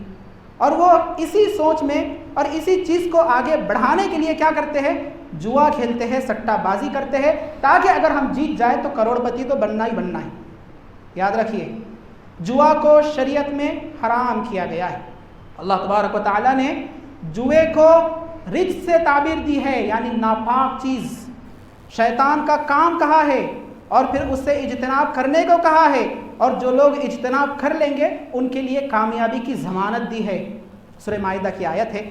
اور وہ اسی سوچ میں اور اسی چیز کو آگے بڑھانے کے لیے کیا کرتے ہیں؟ جوا کھیلتے ہیں، سٹہ بازی کرتے ہیں، تاکہ اگر ہم جیت جائیں تو کروڑ پتی تو بننا ہی بننا ہے۔ یاد رکھیے جوا کو شریعت میں حرام کیا گیا ہے۔ اللہ تبارک و تعالیٰ نے جوئے کو رجس سے تعبیر دی ہے، یعنی ناپاک چیز، شیطان کا کام کہا ہے، اور پھر اس سے اجتناب کرنے کو کہا ہے، اور جو لوگ اجتناب کر لیں گے ان کے لیے کامیابی کی ضمانت دی ہے۔ سورہ مائدہ کی آیت ہے،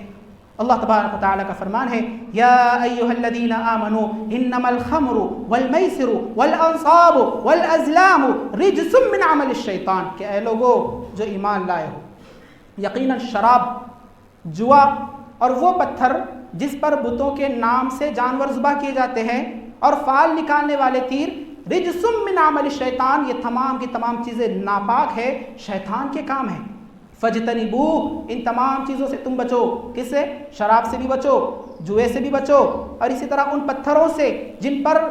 اللہ تبارک و تعالیٰ کا فرمان ہے، یا ایھا الذین آمنوا انما الخمر والمیسر والانصاب والازلام رجس من عمل الشیطان، کہ اے لوگو جو ایمان لائے ہو، یقیناً شراب، جوا اور وہ پتھر جس پر بتوں کے نام سے جانور ذبح کیے جاتے ہیں، اور فال نکالنے والے تیر، رجس من عمل الشیطان، یہ تمام کی تمام چیزیں ناپاک ہے، شیطان کے کام ہیں۔ فاجتنبوہ، ان تمام چیزوں سے تم بچو، کس سے؟ شراب سے بھی بچو، جوئے سے بھی بچو، اور اسی طرح ان پتھروں سے جن پر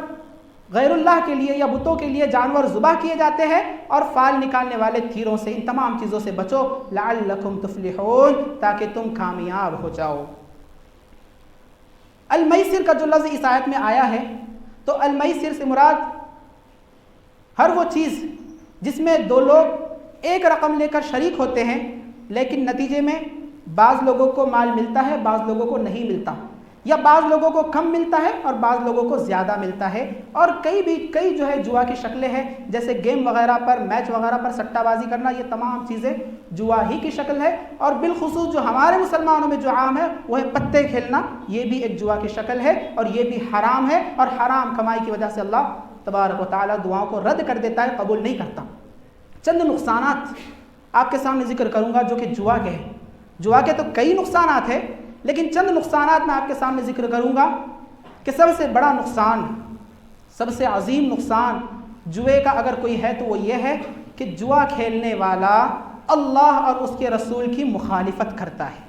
غیر اللہ کے لیے یا بتوں کے لیے جانور ذبح کیے جاتے ہیں، اور فال نکالنے والے تیروں سے، ان تمام چیزوں سے بچو، لعلکم تفلحون، تاکہ تم کامیاب ہو جاؤ۔ المیسر کا جو لفظ اس آیت میں آیا ہے، تو المیسر سے مراد ہر وہ چیز جس میں دو لوگ ایک رقم لے کر شریک ہوتے ہیں، لیکن نتیجے میں بعض لوگوں کو مال ملتا ہے، بعض لوگوں کو نہیں ملتا، یا بعض لوگوں کو کم ملتا ہے اور بعض لوگوں کو زیادہ ملتا ہے، اور کئی جو ہے جوا کی شکلیں ہیں، جیسے گیم وغیرہ پر، میچ وغیرہ پر سٹہ بازی کرنا، یہ تمام چیزیں جوا ہی کی شکل ہے، اور بالخصوص جو ہمارے مسلمانوں میں جو عام ہے وہ ہے پتے کھیلنا، یہ بھی ایک جوا کی شکل ہے، اور یہ بھی حرام ہے، اور حرام کمائی کی وجہ سے اللہ تبارک و تعالیٰ دعاؤں کو رد کر دیتا ہے، قبول نہیں کرتا۔ چند نقصانات آپ کے سامنے ذکر کروں گا جو کہ جوا کے ہیں۔ جوا کے تو کئی نقصانات ہیں، لیکن چند نقصانات میں آپ کے سامنے ذکر کروں گا کہ سب سے بڑا نقصان، سب سے عظیم نقصان جوئے کا اگر کوئی ہے تو وہ یہ ہے کہ جوا کھیلنے والا اللہ اور اس کے رسول کی مخالفت کرتا ہے۔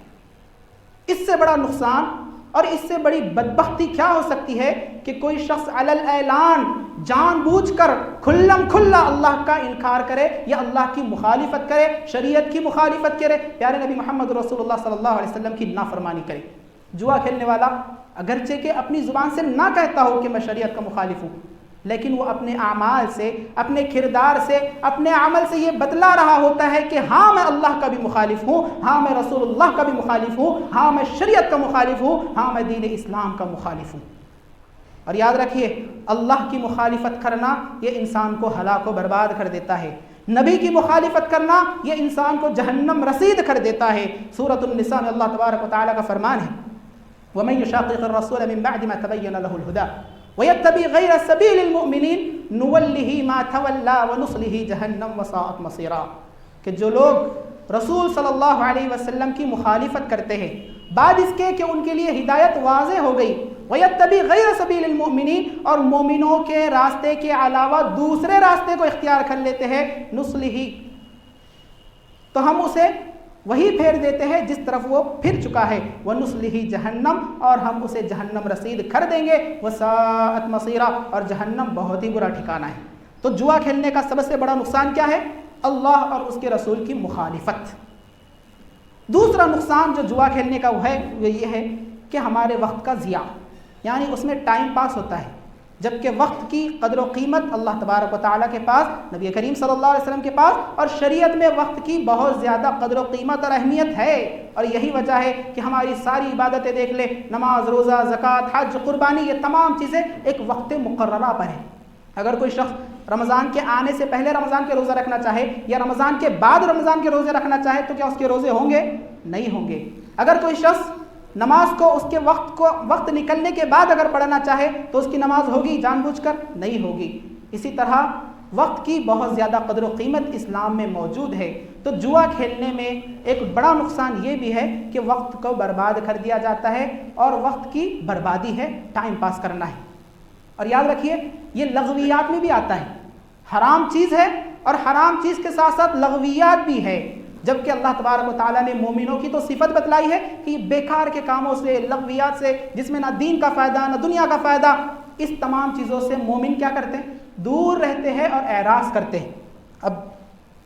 اس سے بڑا نقصان اور اس سے بڑی بدبختی کیا ہو سکتی ہے کہ کوئی شخص علی الاعلان جان بوجھ کر کھلم کھلا اللہ کا انکار کرے، یا اللہ کی مخالفت کرے، شریعت کی مخالفت کرے، پیارے نبی محمد رسول اللہ صلی اللہ علیہ وسلم کی نافرمانی کرے۔ جوا کھیلنے والا اگرچہ کہ اپنی زبان سے نہ کہتا ہو کہ میں شریعت کا مخالف ہوں، لیکن وہ اپنے اعمال سے، اپنے کردار سے، اپنے عمل سے یہ بتلا رہا ہوتا ہے کہ ہاں میں اللہ کا بھی مخالف ہوں، ہاں میں رسول اللہ کا بھی مخالف ہوں، ہاں میں شریعت کا مخالف ہوں، ہاں میں دین اسلام کا مخالف ہوں۔ اور یاد رکھیے اللہ کی مخالفت کرنا یہ انسان کو ہلاک و برباد کر دیتا ہے، نبی کی مخالفت کرنا یہ انسان کو جہنم رسید کر دیتا ہے۔ سورۃ النساء میں اللہ تبارک و تعالیٰ کا فرمان ہے، وَمَن يُشَاقِقِ الرَّسُولَ مِن بَعْدِ مَا تَبَيَّنَ لَهُ الْهُدَىٰ وَيَتَّبِعْ غَيْرَ سَبِيلِ الْمُؤْمِنِينَ نُوَلِّهِ مَا تَوَلَّىٰ وَنُصْلِهِ جَهَنَّمَ وَسَاءَتْ مَصِيرًا، کہ جو لوگ رسول صلی اللہ علیہ وسلم کی مخالفت کرتے ہیں بعد اس کے کہ ان کے لیے ہدایت واضح ہو گئی، وَيَتَّبِعْ غَيْرَ سَبِيلِ الْمُؤْمِنِينَ، اور مومنوں کے راستے کے علاوہ دوسرے راستے کو اختیار کر لیتے ہیں، نُصْلِهِ، تو ہم اسے وہی پھیر دیتے ہیں جس طرف وہ پھر چکا ہے، وَنُصْلِهِ جہنم، اور ہم اسے جہنم رسید کر دیں گے، وَسَاءَتْ مَصِيرًا، اور جہنم بہت ہی برا ٹھکانہ ہے۔ تو جوا کھیلنے کا سب سے بڑا نقصان کیا ہے؟ اللہ اور اس کے رسول کی مخالفت۔ دوسرا نقصان جو جوا کھیلنے کا ہے وہ یہ ہے کہ ہمارے وقت کا ضیاع، یعنی اس میں ٹائم پاس ہوتا ہے، جبکہ وقت کی قدر و قیمت اللہ تبارک و تعالیٰ کے پاس، نبی کریم صلی اللہ علیہ وسلم کے پاس اور شریعت میں وقت کی بہت زیادہ قدر و قیمت اور اہمیت ہے۔ اور یہی وجہ ہے کہ ہماری ساری عبادتیں دیکھ لیں، نماز، روزہ، زکوٰۃ، حج، قربانی، یہ تمام چیزیں ایک وقت مقررہ پر ہیں۔ اگر کوئی شخص رمضان کے آنے سے پہلے رمضان کے روزہ رکھنا چاہے یا رمضان کے بعد رمضان کے روزے رکھنا چاہے تو کیا اس کے روزے ہوں گے؟ نہیں ہوں گے۔ اگر کوئی شخص نماز کو اس کے وقت نکلنے کے بعد اگر پڑھنا چاہے تو اس کی نماز ہوگی جان بوجھ کر؟ نہیں ہوگی۔ اسی طرح وقت کی بہت زیادہ قدر و قیمت اسلام میں موجود ہے۔ تو جوا کھیلنے میں ایک بڑا نقصان یہ بھی ہے کہ وقت کو برباد کر دیا جاتا ہے، اور وقت کی بربادی ہے، ٹائم پاس کرنا ہے۔ اور یاد رکھیے یہ لغویات میں بھی آتا ہے، حرام چیز ہے اور حرام چیز کے ساتھ ساتھ لغویات بھی ہے، جبکہ اللہ تبارک و تعالیٰ نے مومنوں کی تو صفت بتلائی ہے کہ یہ بیکار کے کاموں سے، لغویات سے، جس میں نہ دین کا فائدہ نہ دنیا کا فائدہ، اس تمام چیزوں سے مومن کیا کرتے ہیں؟ دور رہتے ہیں اور اعراض کرتے ہیں۔ اب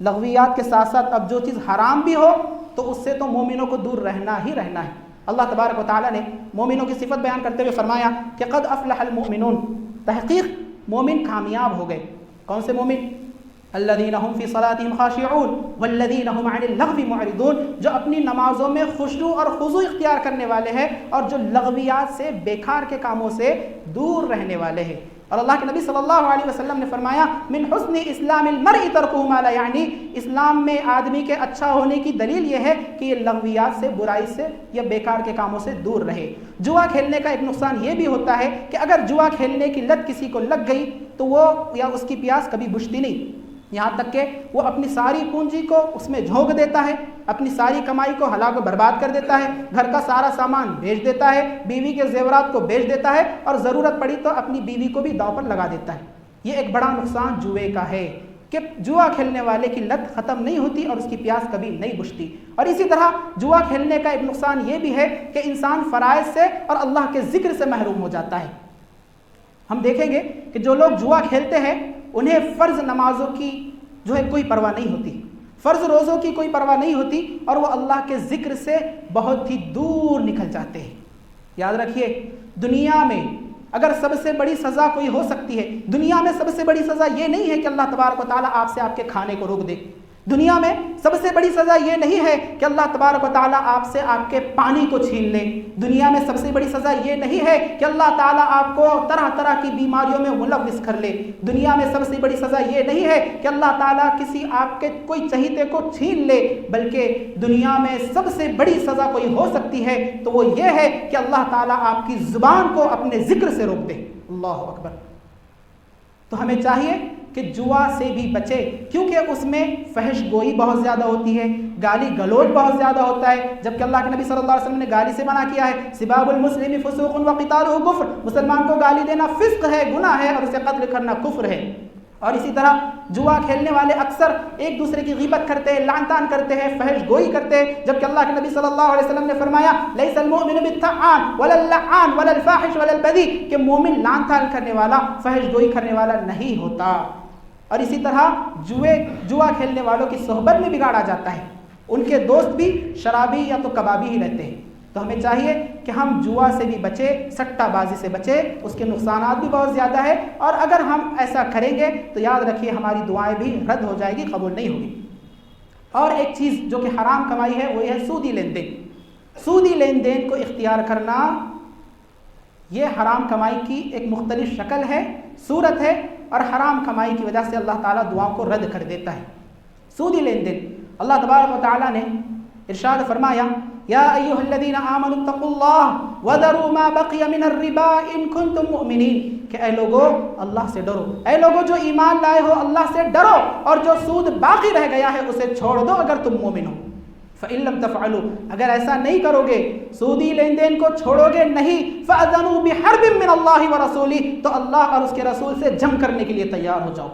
لغویات کے ساتھ ساتھ اب جو چیز حرام بھی ہو تو اس سے تو مومنوں کو دور رہنا ہی رہنا ہے۔ اللہ تبارک و تعالیٰ نے مومنوں کی صفت بیان کرتے ہوئے فرمایا کہ قد افلح المؤمنون، تحقیق مومن کامیاب ہو گئے۔ کون سے مومن؟ الذین هم فی صلاتہم خاشعون والذین هم عن اللغو معرضون، جو اپنی نمازوں میں خشوع اور خضوع اختیار کرنے والے ہیں اور جو لغویات سے، بیکار کے کاموں سے دور رہنے والے ہیں۔ اور اللہ کے نبی صلی اللہ علیہ وسلم نے فرمایا من حسن اسلام المرء ترکہ ما لا یعنی، اسلام میں آدمی کے اچھا ہونے کی دلیل یہ ہے کہ یہ لغویات سے، برائی سے یا بیکار کے کاموں سے دور رہے۔ جوا کھیلنے کا ایک نقصان یہ بھی ہوتا ہے کہ اگر جوا کھیلنے کی لت کسی کو لگ گئی تو وہ یا اس کی پیاس کبھی بجھتی نہیں، یہاں تک کہ وہ اپنی ساری پونجی کو اس میں جھونک دیتا ہے، اپنی ساری کمائی کو ہلاک و برباد کر دیتا ہے، گھر کا سارا سامان بیچ دیتا ہے، بیوی کے زیورات کو بیچ دیتا ہے، اور ضرورت پڑی تو اپنی بیوی کو بھی داؤ پر لگا دیتا ہے۔ یہ ایک بڑا نقصان جوئے کا ہے کہ جوا کھیلنے والے کی لت ختم نہیں ہوتی اور اس کی پیاس کبھی نہیں بجھتی۔ اور اسی طرح جوا کھیلنے کا ایک نقصان یہ بھی ہے کہ انسان فرائض سے اور اللہ کے ذکر سے محروم ہو جاتا ہے۔ ہم دیکھیں گے کہ جو لوگ جوا کھیلتے ہیں انہیں فرض نمازوں کی جو ہے کوئی پرواہ نہیں ہوتی، فرض روزوں کی کوئی پرواہ نہیں ہوتی، اور وہ اللہ کے ذکر سے بہت ہی دور نکل جاتے ہیں۔ یاد رکھیے دنیا میں اگر سب سے بڑی سزا کوئی ہو سکتی ہے، دنیا میں سب سے بڑی سزا یہ نہیں ہے کہ اللہ تبارک و تعالیٰ آپ سے آپ کے کھانے کو روک دے، دنیا میں سب سے بڑی سزا یہ نہیں ہے کہ اللہ تبارک و تعالیٰ آپ سے آپ کے پانی کو چھین لے، دنیا میں سب سے بڑی سزا یہ نہیں ہے کہ اللہ تعالیٰ آپ کو طرح طرح کی بیماریوں میں ملوث کر لے، دنیا میں سب سے بڑی سزا یہ نہیں ہے کہ اللہ تعالیٰ کسی آپ کے کوئی چہیتے کو چھین لے، بلکہ دنیا میں سب سے بڑی سزا کوئی ہو سکتی ہے تو وہ یہ ہے کہ اللہ تعالیٰ آپ کی زبان کو اپنے ذکر سے روک دے۔ اللہ اکبر۔ تو ہمیں چاہیے کہ جوا سے بھی بچے، کیونکہ اس میں فحش گوئی بہت زیادہ ہوتی ہے، گالی گلوچ بہت زیادہ ہوتا ہے، جبکہ اللہ کے نبی صلی اللہ علیہ وسلم نے گالی سے منع کیا ہے، سباب المسلم فسوق وقتالہ کفر، مسلمان کو گالی دینا فسق ہے، گناہ ہے، اور اسے قتل کرنا کفر ہے۔ اور اسی طرح جوا کھیلنے والے اکثر ایک دوسرے کی غیبت کرتے ہیں، لعن طعن کرتے ہیں، فحش گوئی کرتے ہیں، جبکہ اللہ کے نبی صلی اللہ علیہ وسلم نے فرمایا لیس المؤمن بالطعان ولا اللعان ولا الفاحش ولا البذیء، کہ مومن لعن طعن کرنے والا، فحش گوئی کرنے والا نہیں ہوتا۔ اور اسی طرح جوا کھیلنے والوں کی صحبت میں بگاڑا جاتا ہے، ان کے دوست بھی شرابی یا تو کبابی ہی رہتے ہیں۔ تو ہمیں چاہیے کہ ہم جوا سے بھی بچے، سٹہ بازی سے بچے، اس کے نقصانات بھی بہت زیادہ ہے، اور اگر ہم ایسا کریں گے تو یاد رکھیے ہماری دعائیں بھی رد ہو جائے گی، قبول نہیں ہوگی۔ اور ایک چیز جو کہ حرام کمائی ہے وہ یہ ہے سودی لین دین۔ سودی لین دین کو اختیار کرنا یہ حرام کمائی کی ایک مختلف شکل ہے، صورت ہے، اور حرام کمائی کی وجہ سے اللہ تعالیٰ دعاؤں کو رد کر دیتا ہے۔ سودی لین دین، اللہ تبارک و تعالیٰ نے ارشاد فرمایا یا ایھا الذین آمنوا اتقوا اللہ وذروا ما بقی من الربا ان کنتم مؤمنین، کہ اے لوگو اللہ سے ڈرو، اے لوگو جو ایمان لائے ہو اللہ سے ڈرو، اور جو سود باقی رہ گیا ہے اسے چھوڑ دو اگر تم مومن ہو۔ فَإِن لَمْ تَفْعَلُوا، اگر ایسا نہیں کرو گے، سودی لین دین کو چھوڑو گے نہیں، فَأَذَنُوا بِحَرْبٍ مِّنَ اللَّهِ وَرَسُولِهِ، تو اللہ اور اس کے رسول سے جنگ کرنے کے لیے تیار ہو جاؤ۔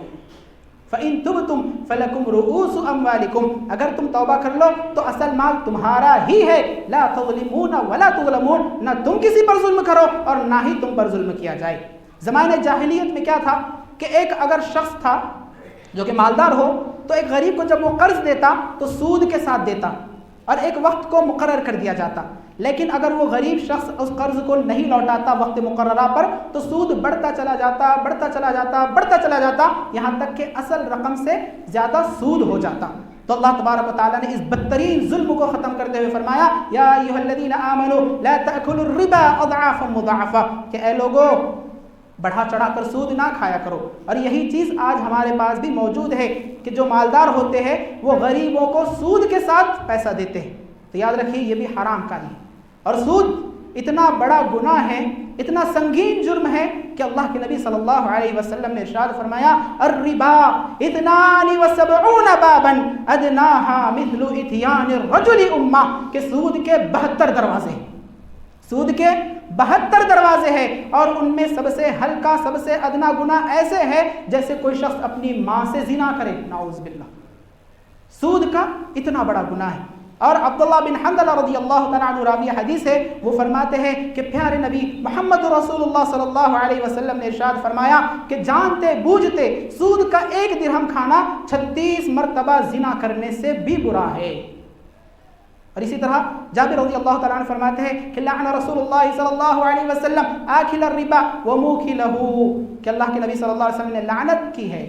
فَإِن تُبْتُمْ فَلَكُمْ رُؤُوسُ أَمْوَالِكُمْ، اگر تم توبہ کر لو تو اصل مال تمہارا ہی ہے. لا تظلمون ولا تظلمون، نہ تم کسی پر ظلم کرو اور نہ ہی تم پر ظلم کیا جائے. زمانے جاہلیت میں کیا تھا کہ ایک اگر شخص تھا جو کہ مالدار ہو تو ایک غریب کو جب وہ قرض دیتا تو سود کے ساتھ دیتا اور ایک وقت کو مقرر کر دیا جاتا. لیکن اگر وہ غریب شخص اس قرض کو نہیں لوٹاتا وقت مقررہ پر تو سود بڑھتا چلا جاتا یہاں تک کہ اصل رقم سے زیادہ سود ہو جاتا. تو اللہ تبارک و تعالیٰ نے اس بدترین ظلم کو ختم کرتے ہوئے فرمایا یا ایھا الذین آمنوا لا تأکلوا الربا اضعافا مضاعفا، کہ اے لوگو بڑھا چڑھا کر سود نہ کھایا کرو. اور یہی چیز آج ہمارے پاس بھی موجود ہے کہ جو مالدار ہوتے ہیں وہ غریبوں کو سود کے ساتھ پیسہ دیتے ہیں. تو یاد رکھیے یہ بھی حرام کاری ہے، اور سود اتنا بڑا گناہ ہے، اتنا سنگین جرم ہے کہ اللہ کے نبی صلی اللہ علیہ وسلم نے ارشاد فرمایا الربا 72 بابا ادناها مثل اتيان الرجل امہ، کہ سود کے 72 دروازے ہیں، سود کے 72 دروازے ہیں، اور ان میں سب سے ہلکا سب سے ادنا گناہ ایسے ہے جیسے کوئی شخص اپنی ماں سے زنا کرے، نعوذ باللہ. سود کا اتنا بڑا گناہ ہے. اور عبداللہ بن حنظلہ رضی اللہ تعالیٰ عنہ راوی حدیث ہے، وہ فرماتے ہیں کہ پیارے نبی محمد رسول اللہ صلی اللہ علیہ وسلم نے ارشاد فرمایا کہ جانتے بوجھتے سود کا 1 درہم کھانا 36 مرتبہ زنا کرنے سے بھی برا ہے. اور اسی طرح جابر رضی اللہ تعالیٰ عنہ فرماتے ہیں کہ لعن رسول اللہ صلی اللہ علیہ وسلم آکل الربا وموکلہ، کہ اللہ کے نبی صلی اللہ علیہ وسلم نے لعنت کی ہے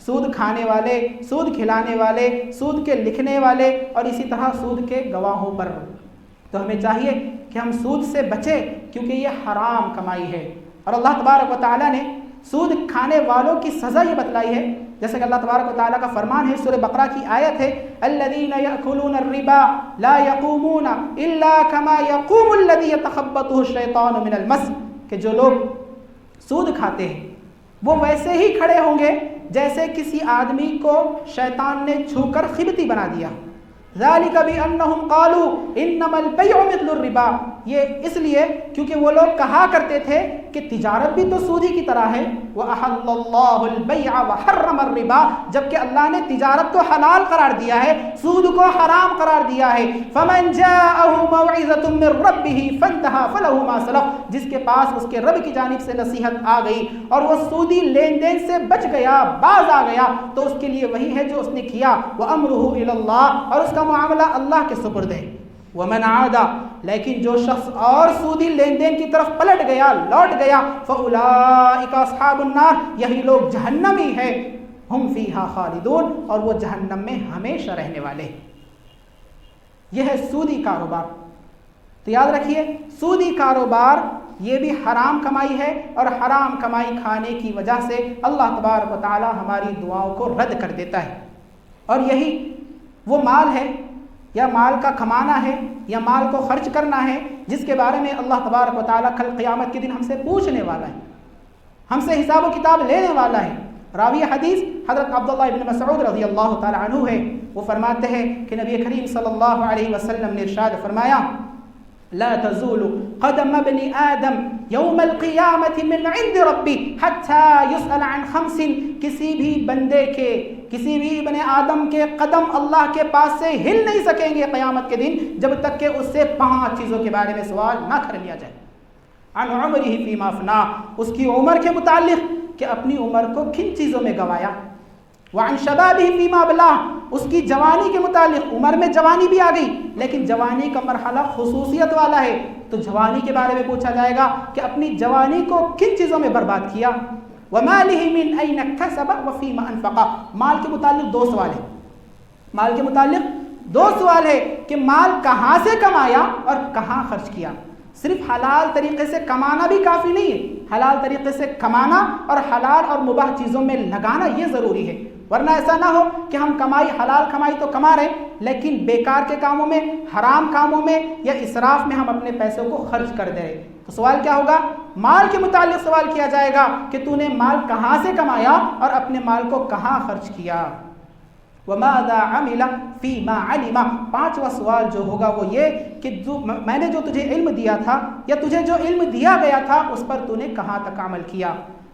سود کھانے والے، سود کھلانے والے، سود کے لکھنے والے اور اسی طرح سود کے گواہوں پر. تو ہمیں چاہیے کہ ہم سود سے بچیں کیونکہ یہ حرام کمائی ہے. اور اللہ تبارک و تعالیٰ نے سود کھانے والوں کی سزا یہ بتلائی ہے، جیسے کہ اللہ تبارک و تعالیٰ کا فرمان ہے، سورہ بقرہ کی آیت ہے الذین یأکلون الربا لا یقومون الا کما یقوم الذی یتخبطہ الشیطان من المس، کہ جو لوگ سود کھاتے ہیں وہ ویسے ہی کھڑے ہوں گے جیسے کسی آدمی کو شیطان نے چھو کر خبتی بنا دیا. ذالک بانہم قالوا انما البیع مثل الربا، یہ اس لیے کیونکہ وہ لوگ کہا کرتے تھے کہ تجارت بھی تو سودی کی طرح ہے. وَأَحَلَّ اللَّهُ الْبَيْعَ وَحَرَّمَ الرِّبَا، جبکہ اللہ نے تجارت کو حلال قرار دیا ہے، سود کو حرام قرار دیا ہے. فَمَنْ جَاءَهُ مَوْعِظَةٌ مِّن رَّبِّهِ فَانْتَهَىٰ فَلَهُ مَا سَلَفَ، جس کے پاس اس کے رب کی جانب سے نصیحت آ گئی اور وہ سودی لین دین سے بچ گیا، باز آ گیا، تو اس کے لیے وہی ہے جو اس نے کیا. وَأَمْرُهُ إِلَى اللَّهِ، اور اس کا معاملہ اللہ کے سپرد ہے. وَمَنْ عَادَ، لیکن جو شخص اور سودی لین دین کی طرف پلٹ گیا، لوٹ گیا، فَأُولَٰئِكَ أَصْحَابُ النَّارِ، یہی لوگ جہنمی ہیں، ہم فیہا خالدون، اور وہ جہنم میں ہمیشہ رہنے والے. یہ ہے سودی کاروبار. تو یاد رکھیے سودی کاروبار یہ بھی حرام کمائی ہے، اور حرام کمائی کھانے کی وجہ سے اللہ تبارک و تعالی ہماری دعاؤں کو رد کر دیتا ہے. اور یہی وہ مال ہے یا مال کا کمانا ہے یا مال کو خرچ کرنا ہے جس کے بارے میں اللہ تبارک و تعالیٰ کل قیامت کے دن ہم سے پوچھنے والا ہے، ہم سے حساب و کتاب لینے والا ہے. راوی حدیث حضرت عبداللہ ابن مسعود رضی اللہ تعالیٰ عنہ ہے، وہ فرماتے ہیں کہ نبی کریم صلی اللہ علیہ وسلم نے ارشاد فرمایا لا تزول قدم ابن آدم یوم القیامت من عند ربی حتی یسأل عن 5، کسی بھی بندے کے، کسی بھی ابن آدم کے قدم اللہ کے پاس سے ہل نہیں سکیں گے قیامت کے دن جب تک کہ اس سے 5 چیزوں کے بارے میں سوال نہ کر لیا جائے. عن عمرہ فیما افنا، اس کی عمر کے متعلق کہ اپنی عمر کو کن چیزوں میں گوایا. وعن شبابہ فیما ابلاہ، اس کی جوانی کے متعلق، عمر میں جوانی بھی آ گئی لیکن جوانی کا مرحلہ خصوصیت والا ہے تو جوانی کے بارے میں پوچھا جائے گا کہ اپنی جوانی کو کن چیزوں میں برباد کیا. ومالہ من این اکتسب وفیما انفقا، مال کے متعلق 2 سوال ہے، مال کے متعلق 2 سوال ہے کہ مال کہاں سے کمایا اور کہاں خرچ کیا. صرف حلال طریقے سے کمانا بھی کافی نہیں ہے، حلال طریقے سے کمانا اور حلال اور مباح چیزوں میں لگانا یہ ضروری ہے، ورنہ ایسا نہ ہو کہ ہم کمائی، حلال کمائی تو کما رہے لیکن بیکار کے کاموں میں، حرام کاموں میں یا اسراف میں ہم اپنے پیسوں کو خرچ کر دے رہے. تو سوال کیا ہوگا؟ مال کے متعلق سوال کیا جائے گا کہ تو نے مال کہاں سے کمایا اور اپنے مال کو کہاں خرچ کیا. وَمَاذَا عَمِلَ فِي مَا عَلِمَ، 5واں سوال جو ہوگا وہ یہ کہ میں نے جو تجھے علم دیا تھا یا تجھے جو علم دیا گیا تھا اس پر تو نے کہاں تک عمل کیا.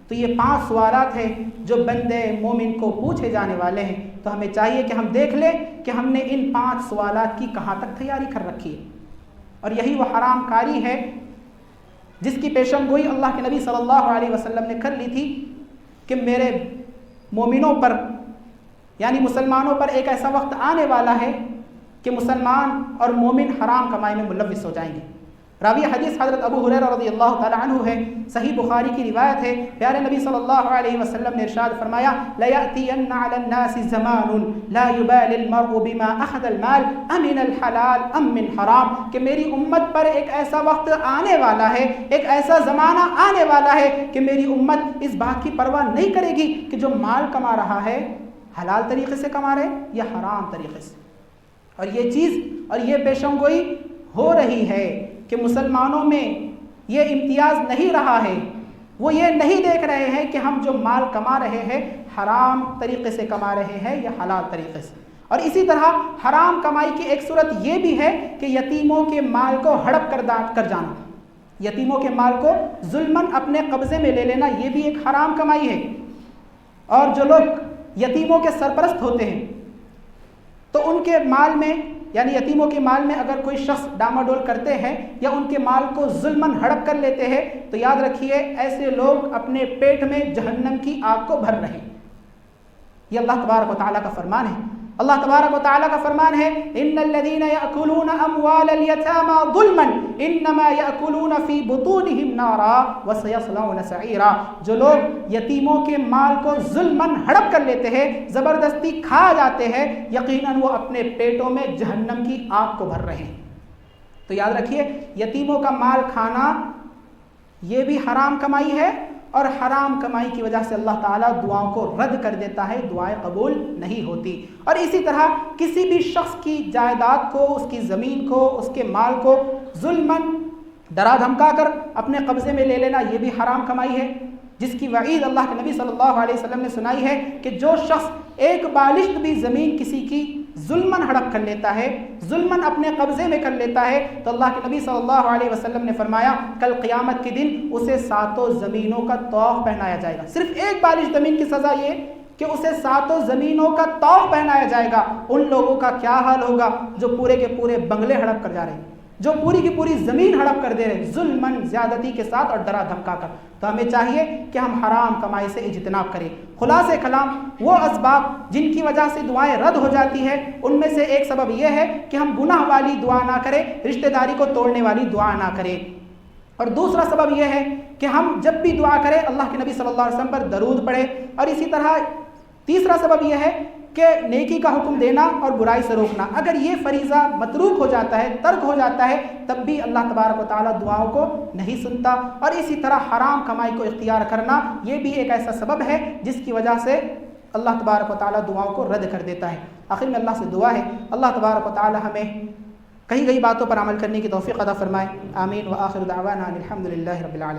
تو یہ 5 سوالات ہیں جو بندے مومن کو پوچھے جانے والے ہیں. تو ہمیں چاہیے کہ ہم دیکھ لیں کہ ہم نے ان 5 سوالات کی کہاں تک تیاری کر رکھی ہے. اور یہی وہ حرام کاری ہے جس کی پیشن گوئی اللہ کے نبی صلی اللہ علیہ وسلم نے کر لی تھی کہ میرے مومنوں پر یعنی مسلمانوں پر ایک ایسا وقت آنے والا ہے کہ مسلمان اور مومن حرام کمائی میں ملوث ہو جائیں گے. راوی حدیث حضرت ابو ہریرہ رضی اللہ تعالی عنہ ہے، صحیح بخاری کی روایت ہے. پیارے نبی صلی اللہ علیہ وسلم نے ارشاد فرمایا لَيَأْتِيَنَّ عَلَى النَّاسِ زَمَانٌ لَا يُبَالِ الْمَرْءُ بِمَا أَخَذَ الْمَالَ أَمِنَ الْحَلَالِ أَم مِّنْ حَرَامٍ کہ میری امت پر ایک ایسا وقت آنے والا ہے، ایک ایسا زمانہ آنے والا ہے کہ میری امت اس بات کی پرواہ نہیں کرے گی کہ جو مال کما رہا ہے حلال طریقے سے کما رہے یا حرام طریقے سے. اور یہ چیز اور یہ پیشن گوئی ہو رہی ہے کہ مسلمانوں میں یہ امتیاز نہیں رہا ہے. وہ یہ نہیں دیکھ رہے ہیں کہ ہم جو مال کما رہے ہیں حرام طریقے سے کما رہے ہیں یا حلال طریقے سے. اور اسی طرح حرام کمائی کی ایک صورت یہ بھی ہے کہ یتیموں کے مال کو ہڑپ کر جانا، یتیموں کے مال کو ظلماً اپنے قبضے میں لے لینا، یہ بھی ایک حرام کمائی ہے. اور جو لوگ یتیموں کے سرپرست ہوتے ہیں تو ان کے مال میں یعنی یتیموں کے مال میں اگر کوئی شخص ڈاماڈول کرتے ہیں یا ان کے مال کو ظلماً ہڑپ کر لیتے ہیں تو یاد رکھیے ایسے لوگ اپنے پیٹ میں جہنم کی آگ کو بھر رہے ہیں. یہ اللہ تبارک و تعالیٰ کا فرمان ہے. اللہ تبارک و تعالیٰ کا فرمان ہے ان الذين ياكلون اموال اليتامى ظلما انما ياكلون في بطونهم نارا وسيصلون سعيرا. جو لوگ یتیموں کے مال کو ظلماً ہڑپ کر لیتے ہیں، زبردستی کھا جاتے ہیں، یقیناً وہ اپنے پیٹوں میں جہنم کی آگ کو بھر رہے ہیں. تو یاد رکھیے یتیموں کا مال کھانا یہ بھی حرام کمائی ہے، اور حرام کمائی کی وجہ سے اللہ تعالیٰ دعاؤں کو رد کر دیتا ہے، دعائیں قبول نہیں ہوتی. اور اسی طرح کسی بھی شخص کی جائیداد کو، اس کی زمین کو، اس کے مال کو ظلماً ڈرا دھمکا کر اپنے قبضے میں لے لینا یہ بھی حرام کمائی ہے، جس کی وعید اللہ کے نبی صلی اللہ علیہ وسلم نے سنائی ہے کہ جو شخص ایک بالشت بھی زمین کسی کی ظلماً ہڑپ کر لیتا ہے، ظلماً اپنے قبضے میں کر لیتا ہے، تو اللہ کے نبی صلی اللہ علیہ وسلم نے فرمایا کل قیامت کے دن اسے 7 زمینوں کا طوق پہنایا جائے گا. صرف ایک بالش زمین کی سزا یہ کہ اسے 7 زمینوں کا طوق پہنایا جائے گا. ان لوگوں کا کیا حال ہوگا جو پورے کے پورے بنگلے ہڑپ کر جا رہے ہیں، جو پوری کی پوری زمین ہڑپ کر دے رہے ہیں ظلماً زیادتی کے ساتھ اور ڈرا دھمکا کر. تو ہمیں چاہیے کہ ہم حرام کمائی سے اجتناب کریں. خلاصہ کلام وہ اسباب جن کی وجہ سے دعائیں رد ہو جاتی ہیں ان میں سے ایک سبب یہ ہے کہ ہم گناہ والی دعا نہ کریں، رشتہ داری کو توڑنے والی دعا نہ کریں. اور دوسرا سبب یہ ہے کہ ہم جب بھی دعا کریں اللہ کے نبی صلی اللہ علیہ وسلم پر درود پڑھیں. اور اسی طرح تیسرا سبب یہ ہے کہ نیکی کا حکم دینا اور برائی سے روکنا. اگر یہ فریضہ متروک ہو جاتا ہے، ترک ہو جاتا ہے، تب بھی اللہ تبارک و تعالیٰ دعاؤں کو نہیں سنتا. اور اسی طرح حرام کمائی کو اختیار کرنا یہ بھی ایک ایسا سبب ہے جس کی وجہ سے اللہ تبارک و تعالیٰ دعاؤں کو رد کر دیتا ہے. آخر میں اللہ سے دعا ہے اللہ تبارک و تعالیٰ ہمیں کئی باتوں پر عمل کرنے کی توفیق عطا فرمائے. آمین. وآخر دعوانا الحمد للہ رب العالمین.